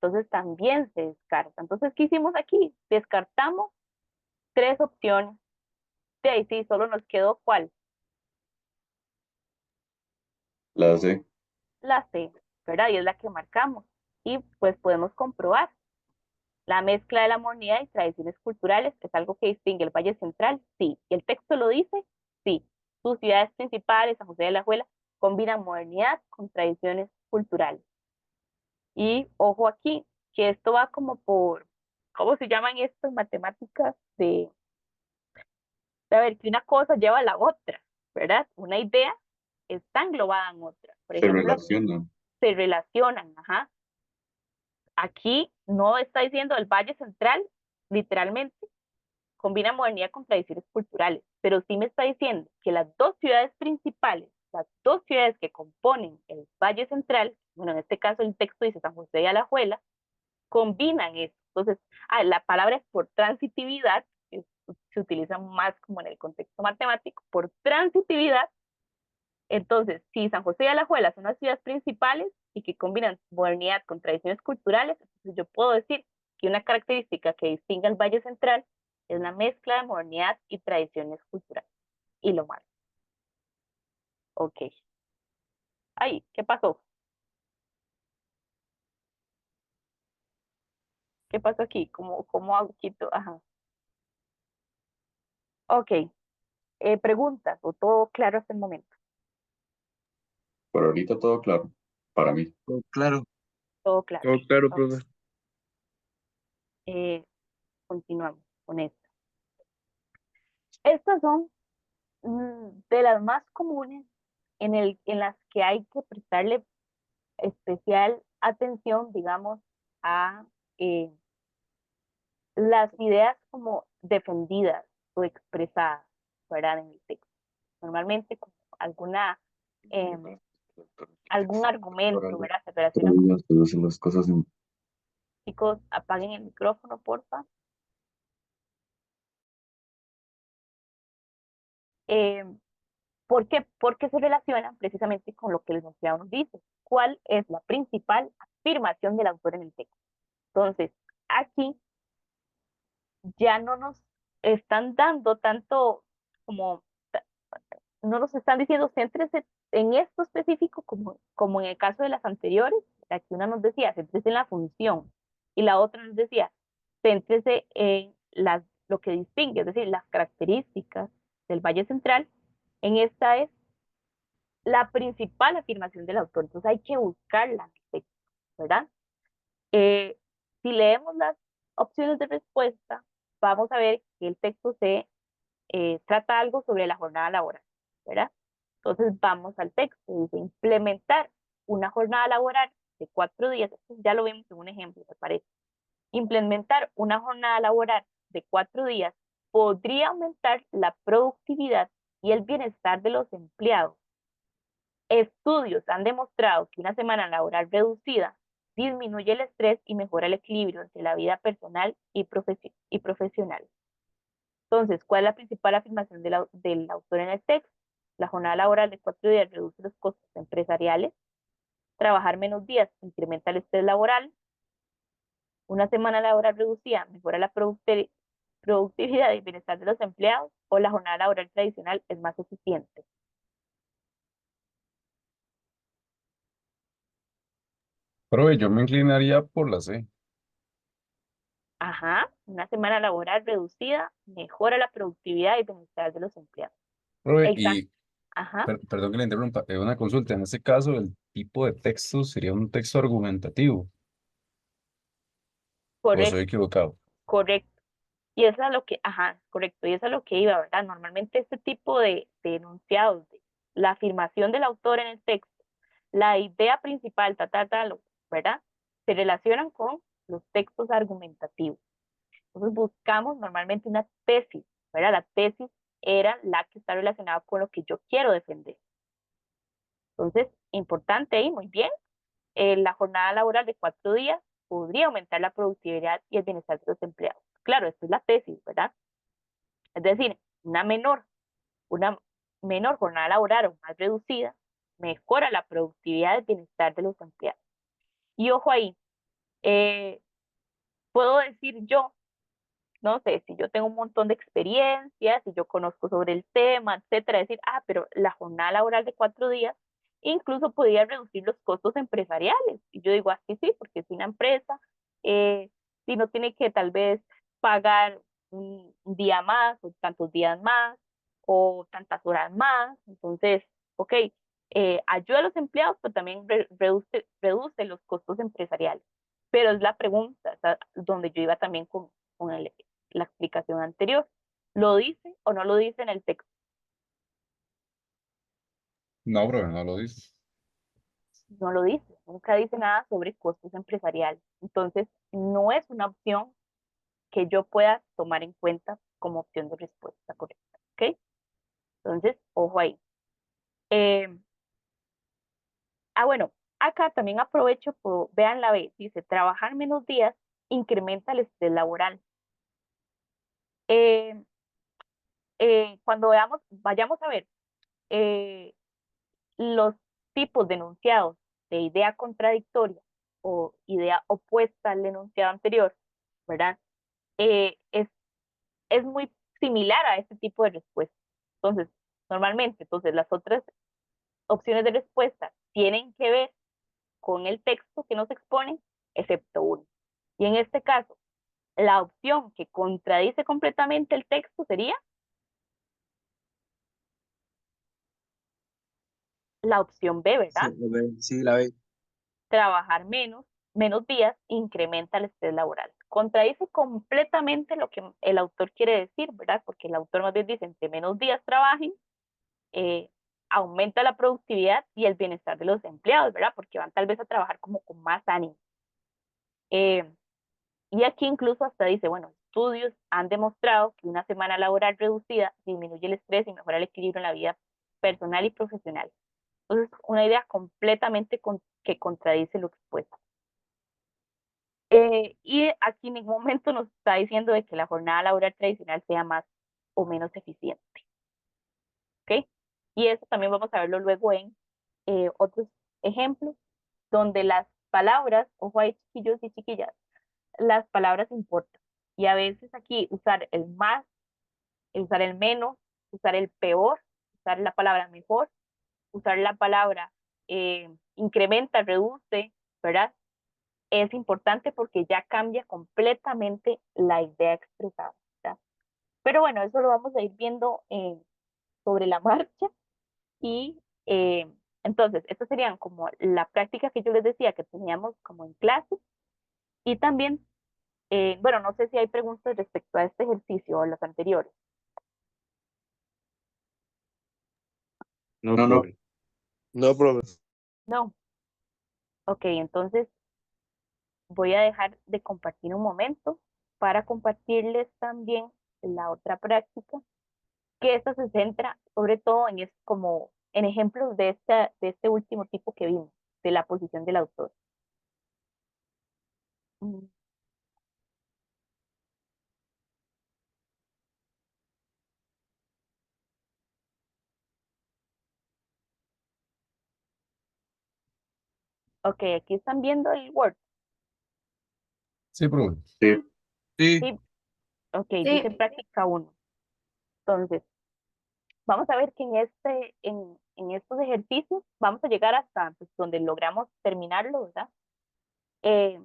Entonces también se descarta. Entonces, ¿qué hicimos aquí? Descartamos tres opciones. De ahí sí, solo nos quedó ¿cuál? La C, La C, ¿verdad? Y es la que marcamos. y pues podemos comprobar. La mezcla de la modernidad y tradiciones culturales es algo que distingue el Valle Central, sí. ¿Y el texto lo dice? Sí. Sus ciudades principales, San José de la Juela, combinan modernidad con tradiciones culturales. Y ojo aquí, que esto va como por, ¿cómo se llaman estas matemáticas? De a ver, que una cosa lleva a la otra, ¿verdad? Una idea está englobada en otra. Por Se ejemplo, relacionan. se relacionan, ajá. Aquí no está diciendo el Valle Central, literalmente, combina modernidad con tradiciones culturales, pero sí me está diciendo que las dos ciudades principales, las dos ciudades que componen el Valle Central, bueno, en este caso el texto dice San José de Alajuela, combinan eso. Entonces, la palabra es por transitividad, que se utiliza más como en el contexto matemático, por transitividad. Entonces, si San José de Alajuela son las ciudades principales y que combinan modernidad con tradiciones culturales, entonces yo puedo decir que una característica que distingue al Valle Central es la mezcla de modernidad y tradiciones culturales. Y lo malo. Ok. Ay, ¿qué pasó? ¿Qué pasó aquí? ¿Cómo hago quito? Ajá. Ok. Preguntas o todo claro hasta el momento. Por ahorita todo claro, para mí. Todo claro, Todo claro. todo claro, Ok. profe. Continuamos con esto. Estas son de las más comunes en las que hay que prestarle especial atención, digamos, a las ideas como defendidas o expresadas, ¿verdad? En el texto. Normalmente como algún argumento, ¿verdad? Se relaciona con, Hacen las cosas en chicos, apaguen el micrófono, porfa. Eh, ¿Por qué? Porque se relacionan precisamente con lo que el enunciado nos dice. ¿Cuál es la principal afirmación del autor en el texto? Entonces, aquí ya no nos están dando tanto como, no nos están diciendo céntrese en esto específico como en el caso de las anteriores. Aquí una nos decía céntrese en la función y la otra nos decía céntrese en lo que distingue, es decir, las características del Valle Central. En esta es la principal afirmación del autor, entonces hay que buscarla en el texto, ¿verdad? Eh, si leemos las opciones de respuesta, vamos a ver que el texto se trata algo sobre la jornada laboral, ¿verdad? Entonces vamos al texto, dice implementar una jornada laboral de 4 días, esto ya lo vimos en un ejemplo, me parece. Implementar una jornada laboral de 4 días podría aumentar la productividad y el bienestar de los empleados. Estudios han demostrado que una semana laboral reducida disminuye el estrés y mejora el equilibrio entre la vida personal y profesional. Entonces, ¿cuál es la principal afirmación del autor en el texto? La jornada laboral de 4 días reduce los costos empresariales. Trabajar menos días incrementa el estrés laboral. Una semana laboral reducida mejora la productividad y bienestar de los empleados. O la jornada laboral tradicional es más eficiente. Profe, yo me inclinaría por la C. Ajá, una semana laboral reducida mejora la productividad y bienestar de los empleados. Profe, Exacto. Ajá, perdón que le interrumpa, una consulta. En este caso, el tipo de texto sería un texto argumentativo, o soy correcto, equivocado. correcto. Y eso es lo que, ajá, correcto, y eso es lo que iba, ¿verdad? Normalmente este tipo de enunciados, la afirmación del autor en el texto, la idea principal, ¿verdad? Se relacionan con los textos argumentativos. Entonces buscamos normalmente una tesis, ¿verdad? La tesis era la que está relacionada con lo que yo quiero defender. Entonces, importante ahí, muy bien. La jornada laboral de 4 días podría aumentar la productividad y el bienestar de los empleados. Claro, esto es la tesis, ¿verdad? Es decir, una menor jornada laboral o más reducida mejora la productividad y el bienestar de los empleados. Y ojo ahí, eh, puedo decir yo, no sé, si yo tengo un montón de experiencia, si yo conozco sobre el tema, etcétera, decir, pero la jornada laboral de 4 días incluso podría reducir los costos empresariales. Y yo digo así sí, porque es una empresa, si no tiene que tal vez pagar un día más o tantos días más o tantas horas más. Entonces, ok, ayuda a los empleados, pero también reduce los costos empresariales. Pero es la pregunta, o sea, donde yo iba también con la explicación anterior. ¿Lo dice o no lo dice en el texto? No, bro, no lo dice. No lo dice, nunca dice nada sobre costos empresariales. Entonces, no es una opción que yo pueda tomar en cuenta como opción de respuesta correcta. ¿Ok? Entonces, ojo ahí. Eh, bueno, acá también aprovecho, vean la B, dice, trabajar menos días incrementa el estrés laboral. Eh, cuando vayamos a ver eh, los tipos de enunciados de idea contradictoria o idea opuesta al enunciado anterior, ¿verdad? Eh, es, es muy similar a este tipo de respuesta. Entonces, normalmente, las otras opciones de respuesta tienen que ver con el texto que nos exponen, excepto uno. Y en este caso, la opción que contradice completamente el texto sería la opción B, Sí, ¿verdad? sí, la ve. Trabajar menos días incrementa el estrés laboral. Contradice completamente lo que el autor quiere decir, ¿verdad? Porque el autor más bien dice, entre menos días trabajen, eh, aumenta la productividad y el bienestar de los empleados, ¿verdad? Porque van tal vez a trabajar como con más ánimo. Y aquí incluso hasta dice, bueno, estudios han demostrado que una semana laboral reducida disminuye el estrés y mejora el equilibrio en la vida personal y profesional. Entonces, una idea completamente que contradice lo expuesto. Y aquí en ningún momento nos está diciendo de que la jornada laboral tradicional sea más o menos eficiente. ¿Ok? Y eso también vamos a verlo luego en otros ejemplos, donde las palabras, ojo ahí chiquillos y chiquillas, las palabras importan. Y a veces aquí usar el más, usar el menos, usar el peor, usar la palabra mejor, usar la palabra incrementa, reduce, ¿verdad? Es importante porque ya cambia completamente la idea expresada, ¿verdad? Pero bueno, eso lo vamos a ir viendo sobre la marcha y entonces, estas serían como la práctica que yo les decía que teníamos como en clase y también, bueno, no sé si hay preguntas respecto a este ejercicio o los anteriores. No, No, no. profe. No, profe. No. Ok, entonces voy a dejar de compartir un momento para compartirles también la otra práctica, que esta se centra sobre todo como en ejemplos de este último tipo que vimos, de la posición del autor. Mm, Ok, aquí están viendo el Word. Sí, profe. Sí. Sí. Sí, ok, Sí. dice práctica 1. Entonces, vamos a ver que en estos ejercicios vamos a llegar hasta pues, donde logramos terminarlo, ¿verdad? Eh,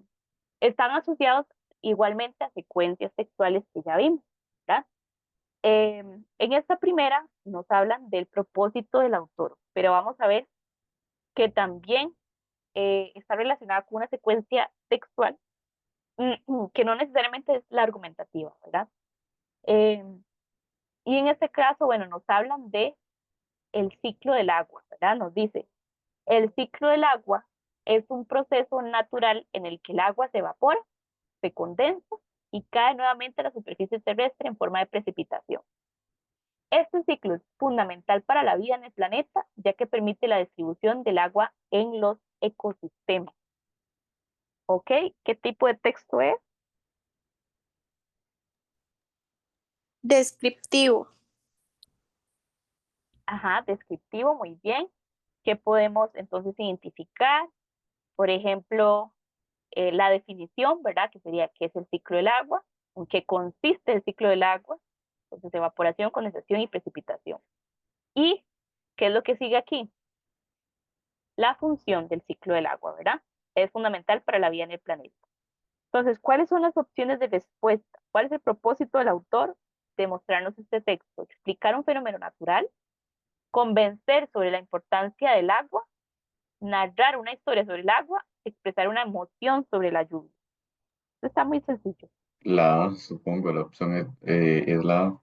están asociados igualmente a secuencias textuales que ya vimos, ¿verdad? En esta primera nos hablan del propósito del autor, pero vamos a ver que también está relacionada con una secuencia textual que no necesariamente es la argumentativa, ¿verdad? Eh, y en este caso, bueno, nos hablan de el ciclo del agua, ¿verdad? Nos dice, el ciclo del agua es un proceso natural en el que el agua se evapora, se condensa y cae nuevamente a la superficie terrestre en forma de precipitación. Este ciclo es fundamental para la vida en el planeta, ya que permite la distribución del agua en los ecosistemas. ¿Ok? ¿Qué tipo de texto es? Descriptivo. Ajá, descriptivo, muy bien. ¿Qué podemos entonces identificar? Por ejemplo, la definición, ¿verdad? Que sería qué es el ciclo del agua, en qué consiste el ciclo del agua, entonces evaporación, condensación y precipitación. ¿Y qué es lo que sigue aquí? la función del ciclo del agua, ¿verdad? Es fundamental para la vida en el planeta. Entonces, ¿cuáles son las opciones de respuesta? ¿Cuál es el propósito del autor de mostrarnos este texto? Explicar un fenómeno natural, convencer sobre la importancia del agua, narrar una historia sobre el agua, expresar una emoción sobre la lluvia. Esto está muy sencillo. La A, supongo, la opción es la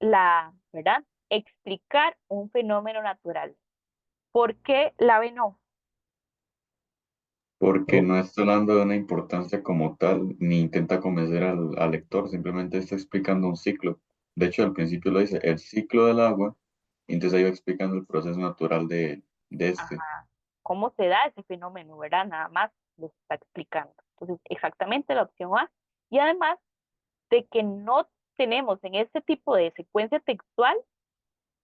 A, ¿Verdad? Explicar un fenómeno natural. ¿Por qué la B no? porque no está hablando de una importancia como tal, ni intenta convencer al lector, simplemente está explicando un ciclo. De hecho, al principio lo dice, el ciclo del agua, y entonces ahí va explicando el proceso natural de este. Ajá. ¿Cómo se da ese fenómeno, verdad? Nada más lo está explicando. Entonces, exactamente la opción A. Y además de que no tenemos en este tipo de secuencia textual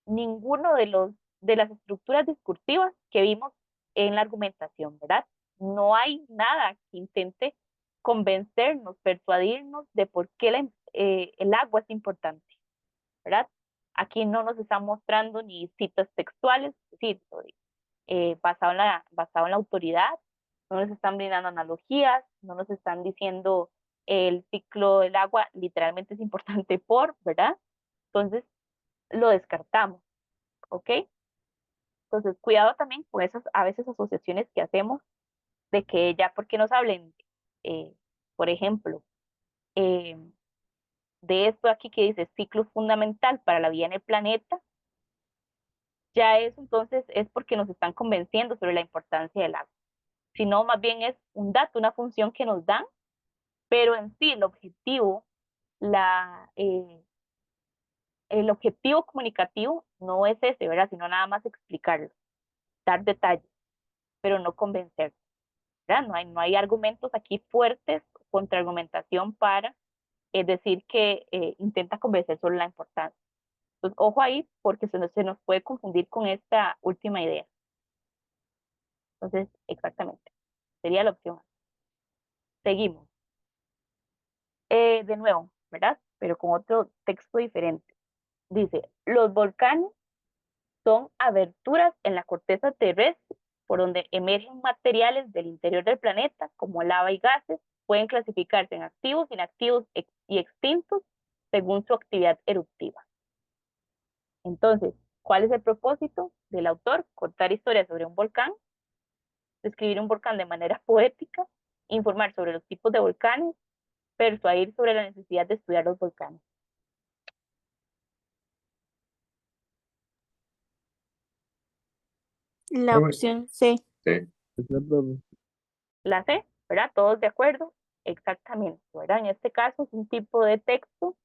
ninguno de las estructuras discursivas que vimos en la argumentación, ¿verdad? No hay nada que intente convencernos, persuadirnos de por qué el agua es importante, ¿verdad? Aquí no nos están mostrando ni citas textuales, es decir, basado en la autoridad, no nos están brindando analogías, no nos están diciendo el ciclo del agua literalmente es importante ¿verdad? Entonces lo descartamos, ¿ok? Entonces cuidado también con esas a veces asociaciones que hacemos de que ya porque nos hablen, eh, por ejemplo, eh, de esto aquí que dice ciclo fundamental para la vida en el planeta, ya eso entonces es porque nos están convenciendo sobre la importancia del agua, sino más bien es un dato, una función que nos dan, pero en sí la, eh, el objetivo comunicativo no es ese, ¿verdad? Sino nada más explicarlo, dar detalles, pero no convencer, ¿verdad? No hay argumentos aquí fuertes, contraargumentación para decir que intenta convencer sobre la importancia. Entonces, ojo ahí, porque se nos puede confundir con esta última idea. Entonces, exactamente, sería la opción A. Seguimos. De nuevo, ¿verdad? Pero con otro texto diferente. Dice, los volcanes son aberturas en la corteza terrestre por donde emergen materiales del interior del planeta, como lava y gases, pueden clasificarse en activos, inactivos y extintos según su actividad eruptiva. Entonces, ¿cuál es el propósito del autor? Contar historias sobre un volcán, describir un volcán de manera poética, informar sobre los tipos de volcanes, persuadir sobre la necesidad de estudiar los volcanes. La opción C. Sí. La C, ¿verdad? Todos de acuerdo, exactamente, ¿verdad? En este caso es un tipo de texto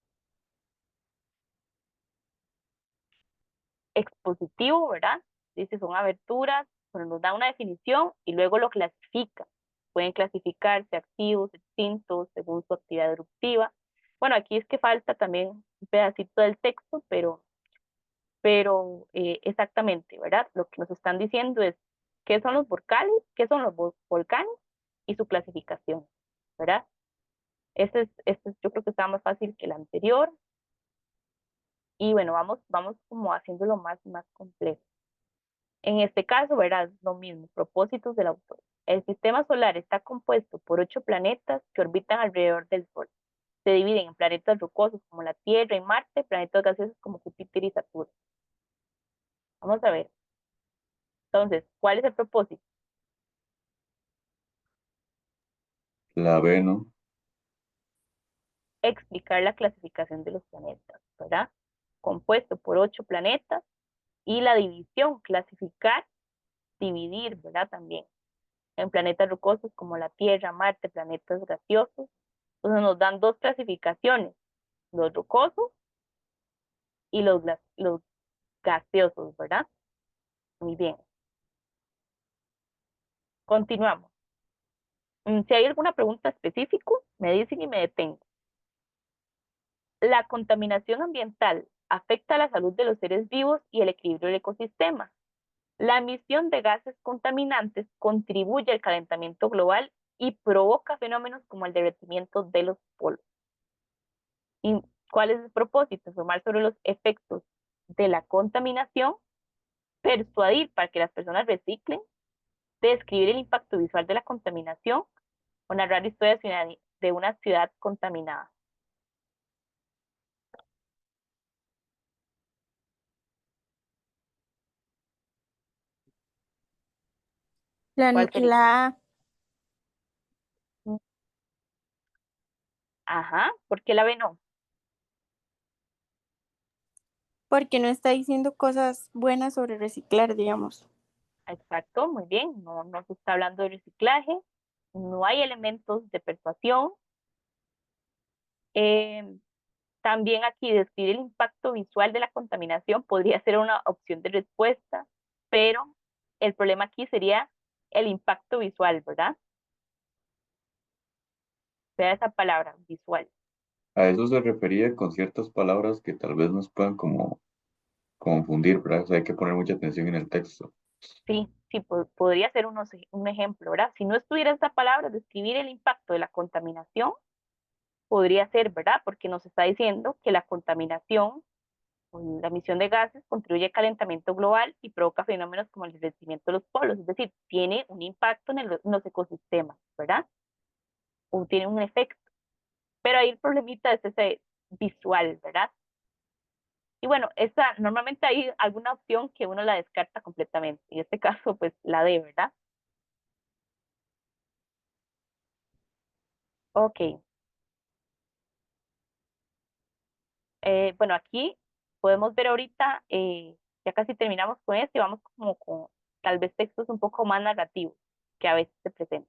expositivo, ¿verdad? Dice son aberturas, pero nos da una definición y luego lo clasifica. Pueden clasificarse activos, extintos, según su actividad eruptiva. Bueno, aquí es que falta también un pedacito del texto, pero exactamente, ¿verdad? Lo que nos están diciendo es qué son los volcanes, qué son los volcanes y su clasificación, ¿verdad? Yo creo que está más fácil que el anterior. Y bueno, vamos como haciéndolo más complejo. En este caso, verás lo mismo, propósitos del autor. El sistema solar está compuesto por 8 planetas que orbitan alrededor del Sol. Se dividen en planetas rocosos como la Tierra y Marte, planetas gaseosos como Júpiter y Saturno. Vamos a ver. Entonces, ¿cuál es el propósito? La B, ¿no? Explicar la clasificación de los planetas, ¿verdad? Compuesto por 8 planetas y la división, clasificar, dividir, ¿verdad? También en planetas rocosos como la Tierra, Marte, planetas gaseosos. Entonces nos dan dos clasificaciones, los rocosos y los gaseosos, ¿verdad? Muy bien. Continuamos. Si hay alguna pregunta específica, me dicen y me detengo. La contaminación ambiental afecta a la salud de los seres vivos y el equilibrio del ecosistema. La emisión de gases contaminantes contribuye al calentamiento global y provoca fenómenos como el derretimiento de los polos. ¿Y cuál es el propósito? Informar sobre los efectos de la contaminación, persuadir para que las personas reciclen, describir el impacto visual de la contaminación o narrar historias de una ciudad contaminada. ¿Cuál sería? La A, Ajá, ¿por qué la B no? porque no está diciendo cosas buenas sobre reciclar, digamos. Exacto, muy bien, no se está hablando de reciclaje, no hay elementos de persuasión. También aquí describir el impacto visual de la contaminación podría ser una opción de respuesta, pero el problema aquí sería el impacto visual, ¿verdad? Sea esa palabra, visual. A eso se refería con ciertas palabras que tal vez nos puedan como confundir, ¿verdad? O sea, hay que poner mucha atención en el texto. Sí, podría ser un ejemplo, ¿verdad? Si no estuviera esa palabra, describir el impacto de la contaminación, podría ser, ¿verdad? Porque nos está diciendo que la contaminación o la emisión de gases contribuye al calentamiento global y provoca fenómenos como el derretimiento de los polos, es decir, tiene un impacto en los ecosistemas, ¿verdad? O tiene un efecto. Pero ahí el problemita es ese visual, ¿verdad? Y bueno, normalmente hay alguna opción que uno la descarta completamente. En este caso, pues la D, ¿verdad? Ok. Bueno, aquí podemos ver ahorita, ya casi terminamos con esto y vamos como con tal vez textos un poco más narrativos que a veces se presentan.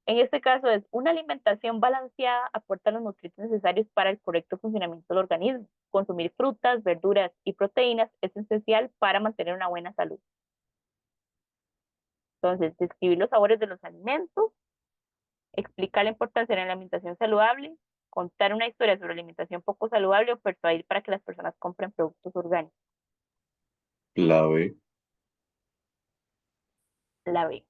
En este caso es una alimentación balanceada aporta los nutrientes necesarios para el correcto funcionamiento del organismo. Consumir frutas, verduras y proteínas es esencial para mantener una buena salud. Entonces, describir los sabores de los alimentos, explicar la importancia de la alimentación saludable, contar una historia sobre alimentación poco saludable o persuadir para que las personas compren productos orgánicos. La B. La B.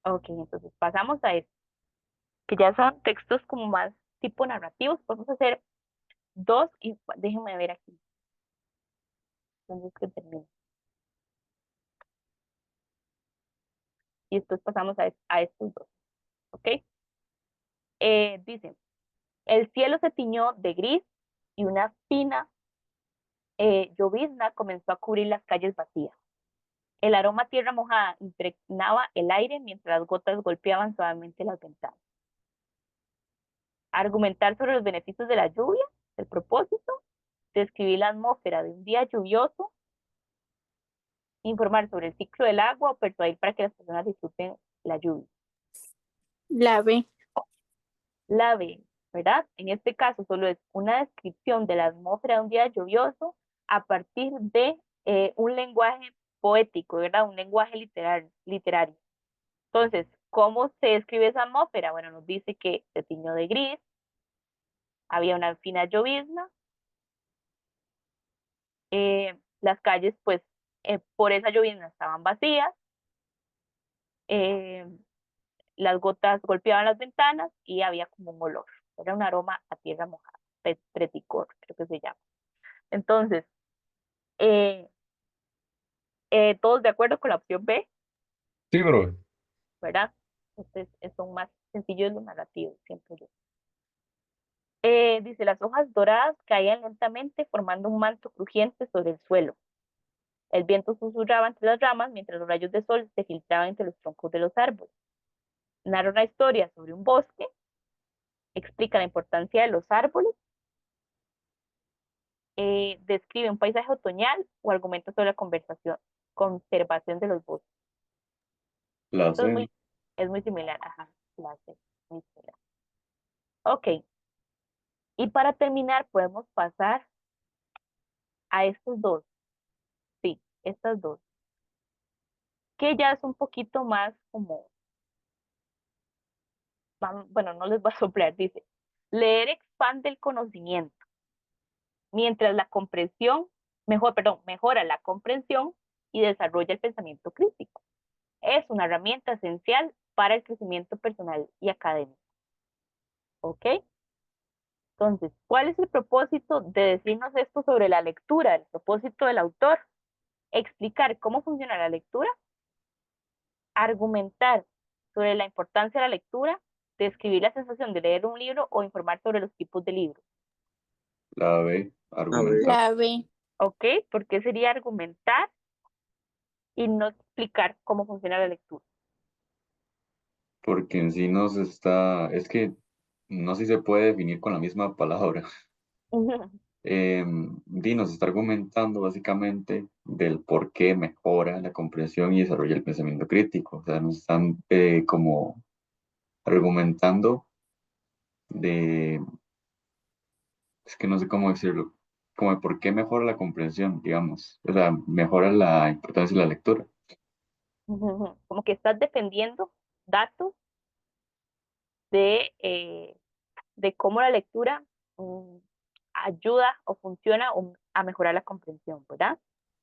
Ok, entonces pasamos a esto, que ya son textos como más tipo narrativos. Podemos hacer dos y déjenme ver aquí. Entonces que termine. Y después pasamos a estos dos. ¿Ok? Dicen, el cielo se tiñó de gris y una fina llovizna comenzó a cubrir las calles vacías. El aroma a tierra mojada impregnaba el aire mientras las gotas golpeaban suavemente las ventanas. Argumentar sobre los beneficios de la lluvia, el propósito, describir la atmósfera de un día lluvioso, informar sobre el ciclo del agua o persuadir para que las personas disfruten la lluvia. La B, La B, ¿verdad? En este caso solo es una descripción de la atmósfera de un día lluvioso a partir de un lenguaje poético, ¿verdad? Un lenguaje literario. Entonces, ¿cómo se describe esa atmósfera? Bueno, nos dice que se tiñó de gris, había una fina llovizna, las calles, pues, por esa llovizna estaban vacías, eh, las gotas golpeaban las ventanas y había como un olor, era un aroma a tierra mojada, preticor, creo que se llama. Entonces, eh, todos de acuerdo con la opción B, Sí, bro. ¿verdad? Entonces, son más sencillos los narrativos, siento yo. Dice, las hojas doradas caían lentamente formando un manto crujiente sobre el suelo. El viento susurraba entre las ramas mientras los rayos de sol se filtraban entre los troncos de los árboles. Narra una historia sobre un bosque, explica la importancia de los árboles, describe un paisaje otoñal o argumenta sobre la conservación de los bosques. La Esto C. es muy similar, ajá, la C, muy similar. Ok, y para terminar podemos pasar a estos dos, sí, estas dos, que ya es un poquito más como, bueno, no les voy a soplar, dice, leer expande el conocimiento, mientras la comprensión, mejora la comprensión y desarrolla el pensamiento crítico. Es una herramienta esencial para el crecimiento personal y académico. ¿Ok? Entonces, ¿cuál es el propósito de decirnos esto sobre la lectura? El propósito del autor, explicar cómo funciona la lectura, argumentar sobre la importancia de la lectura, describir la sensación de leer un libro o informar sobre los tipos de libros. La B, argumentar. La B. ¿Ok? ¿Por qué sería argumentar y no explicar cómo funciona la lectura? Porque en sí es que no sé si se puede definir con la misma palabra. Nos está argumentando básicamente del por qué mejora la comprensión y desarrolla el pensamiento crítico. O sea, nos están como argumentando de, es que no sé cómo decirlo, como de por qué mejora la comprensión, digamos. O sea, mejora la importancia de la lectura. Como que estás defendiendo datos de cómo la lectura ayuda o funciona a mejorar la comprensión, ¿verdad?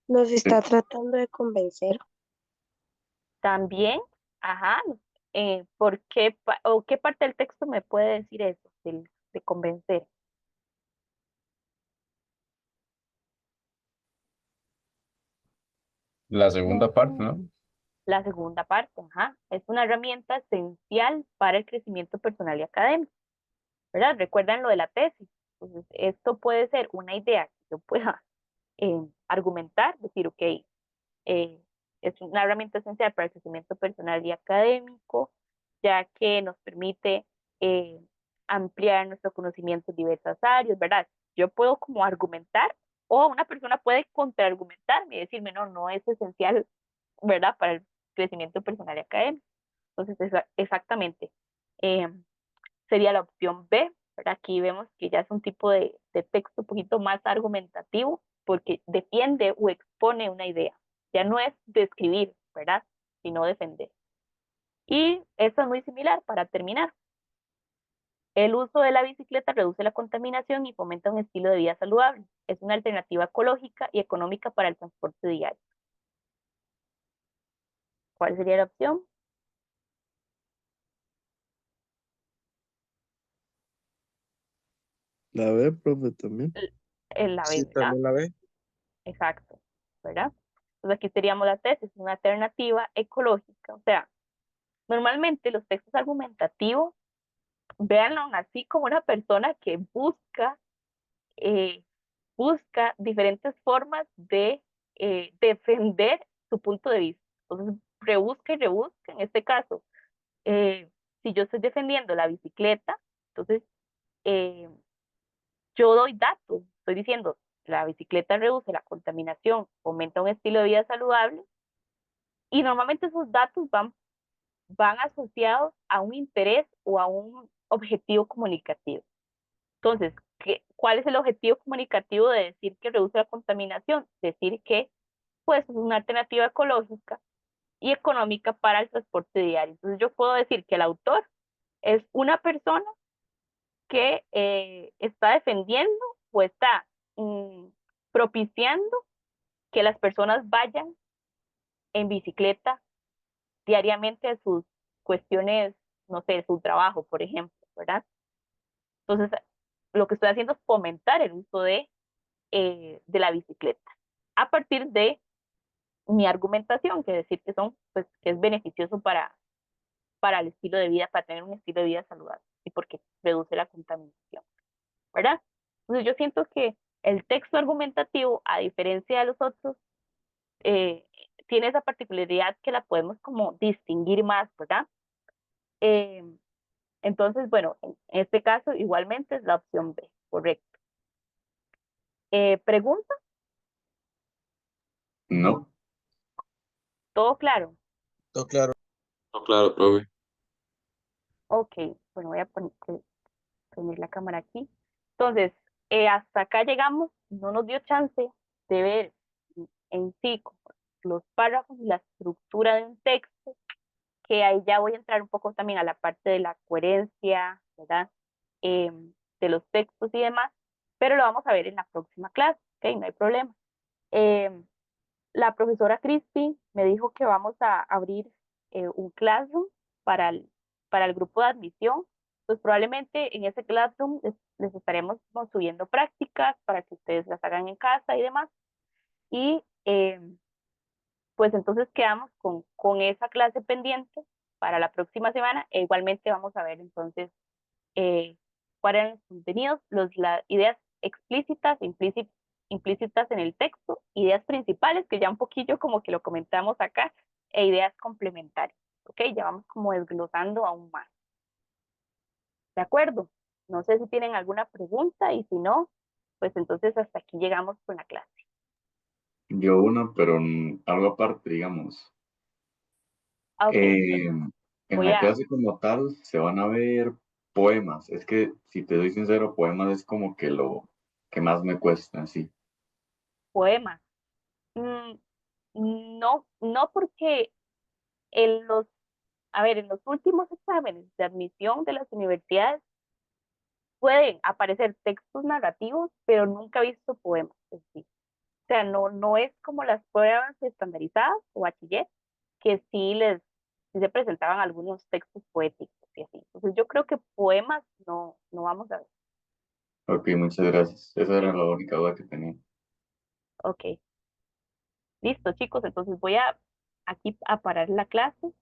Nos está tratando de convencer. También, ajá, ¿por qué, o qué parte del texto me puede decir eso, de convencer? La segunda parte, ¿no? La segunda parte, ajá, es una herramienta esencial para el crecimiento personal y académico, ¿verdad? Recuerdan lo de la tesis. Entonces, esto puede ser una idea que yo pueda argumentar, decir, ok, es una herramienta esencial para el crecimiento personal y académico, ya que nos permite eh, ampliar nuestro conocimiento en diversas áreas, ¿verdad? Yo puedo como argumentar o una persona puede contraargumentarme y decirme, no, no es esencial, ¿verdad? Para el crecimiento personal y académico. Entonces, exactamente, eh, sería la opción B, ¿verdad? Aquí vemos que ya es un tipo de texto un poquito más argumentativo porque defiende o expone una idea. Ya no es describir, ¿verdad? Sino defender. Y esto es muy similar para terminar. El uso de la bicicleta reduce la contaminación y fomenta un estilo de vida saludable. Es una alternativa ecológica y económica para el transporte diario. ¿Cuál sería la opción? La B, profe, también. La B, Sí, ¿verdad? también la B. Exacto, ¿verdad? Entonces aquí teníamos la tesis, una alternativa ecológica. O sea, normalmente los textos argumentativos, véanlo así como una persona que eh, busca diferentes formas de defender su punto de vista. Entonces, rebusca y rebusca. En este caso, si yo estoy defendiendo la bicicleta, entonces eh, yo doy datos. Estoy diciendo, la bicicleta reduce la contaminación, fomenta un estilo de vida saludable y normalmente esos datos van asociados a un interés o a un objetivo comunicativo. Entonces, ¿cuál es el objetivo comunicativo de decir que reduce la contaminación? Decir que pues, es una alternativa ecológica y económica para el transporte diario. Entonces, yo puedo decir que el autor es una persona que está defendiendo o está propiciando que las personas vayan en bicicleta diariamente a sus cuestiones, no sé, su trabajo, por ejemplo, ¿verdad? Entonces, lo que estoy haciendo es fomentar el uso de la bicicleta a partir de mi argumentación, que decir que pues, que es beneficioso para el estilo de vida, para tener un estilo de vida saludable y porque reduce la contaminación, ¿verdad? Entonces, yo siento que el texto argumentativo, a diferencia de los otros, eh, tiene esa particularidad que la podemos como distinguir más, ¿verdad? Eh, entonces, bueno, en este caso igualmente es la opción B, correcto. ¿Pregunta? No, ¿Todo claro? Todo claro. no, claro, profe. Ok, bueno, voy a poner la cámara aquí. Entonces, hasta acá llegamos, no nos dio chance de ver en sí como los párrafos y la estructura de un texto, que ahí ya voy a entrar un poco también a la parte de la coherencia, ¿verdad? De los textos y demás, pero lo vamos a ver en la próxima clase, ¿ok? No hay problema. La profesora Cristi me dijo que vamos a abrir un classroom para para el grupo de admisión pues probablemente en ese Classroom les estaremos como subiendo prácticas para que ustedes las hagan en casa y demás. Y pues entonces quedamos con esa clase pendiente para la próxima semana e igualmente vamos a ver entonces cuáles eran los contenidos, las ideas explícitas, implícitas en el texto, ideas principales, que ya un poquillo como que lo comentamos acá, e ideas complementarias. ¿Ok? Ya vamos como desglosando aún más. ¿De acuerdo? No sé si tienen alguna pregunta y si no, pues entonces hasta aquí llegamos con la clase. Yo una, pero algo aparte, digamos. Ah, ok, En voy la a clase como tal se van a ver poemas. Es que, si te doy sincero, poemas es como que lo que más me cuesta, sí. poemas. Mm, no, no porque en los, a ver, en los últimos exámenes de admisión de las universidades pueden aparecer textos narrativos, pero nunca he visto poemas en sí. O sea, no es como las pruebas estandarizadas o bachiller, que sí se presentaban algunos textos poéticos y así. Entonces yo creo que poemas no vamos a ver. Ok, muchas gracias. Esa era ¿Ok? la única duda que tenía. Ok. Listo, chicos. Entonces voy a aquí a parar la clase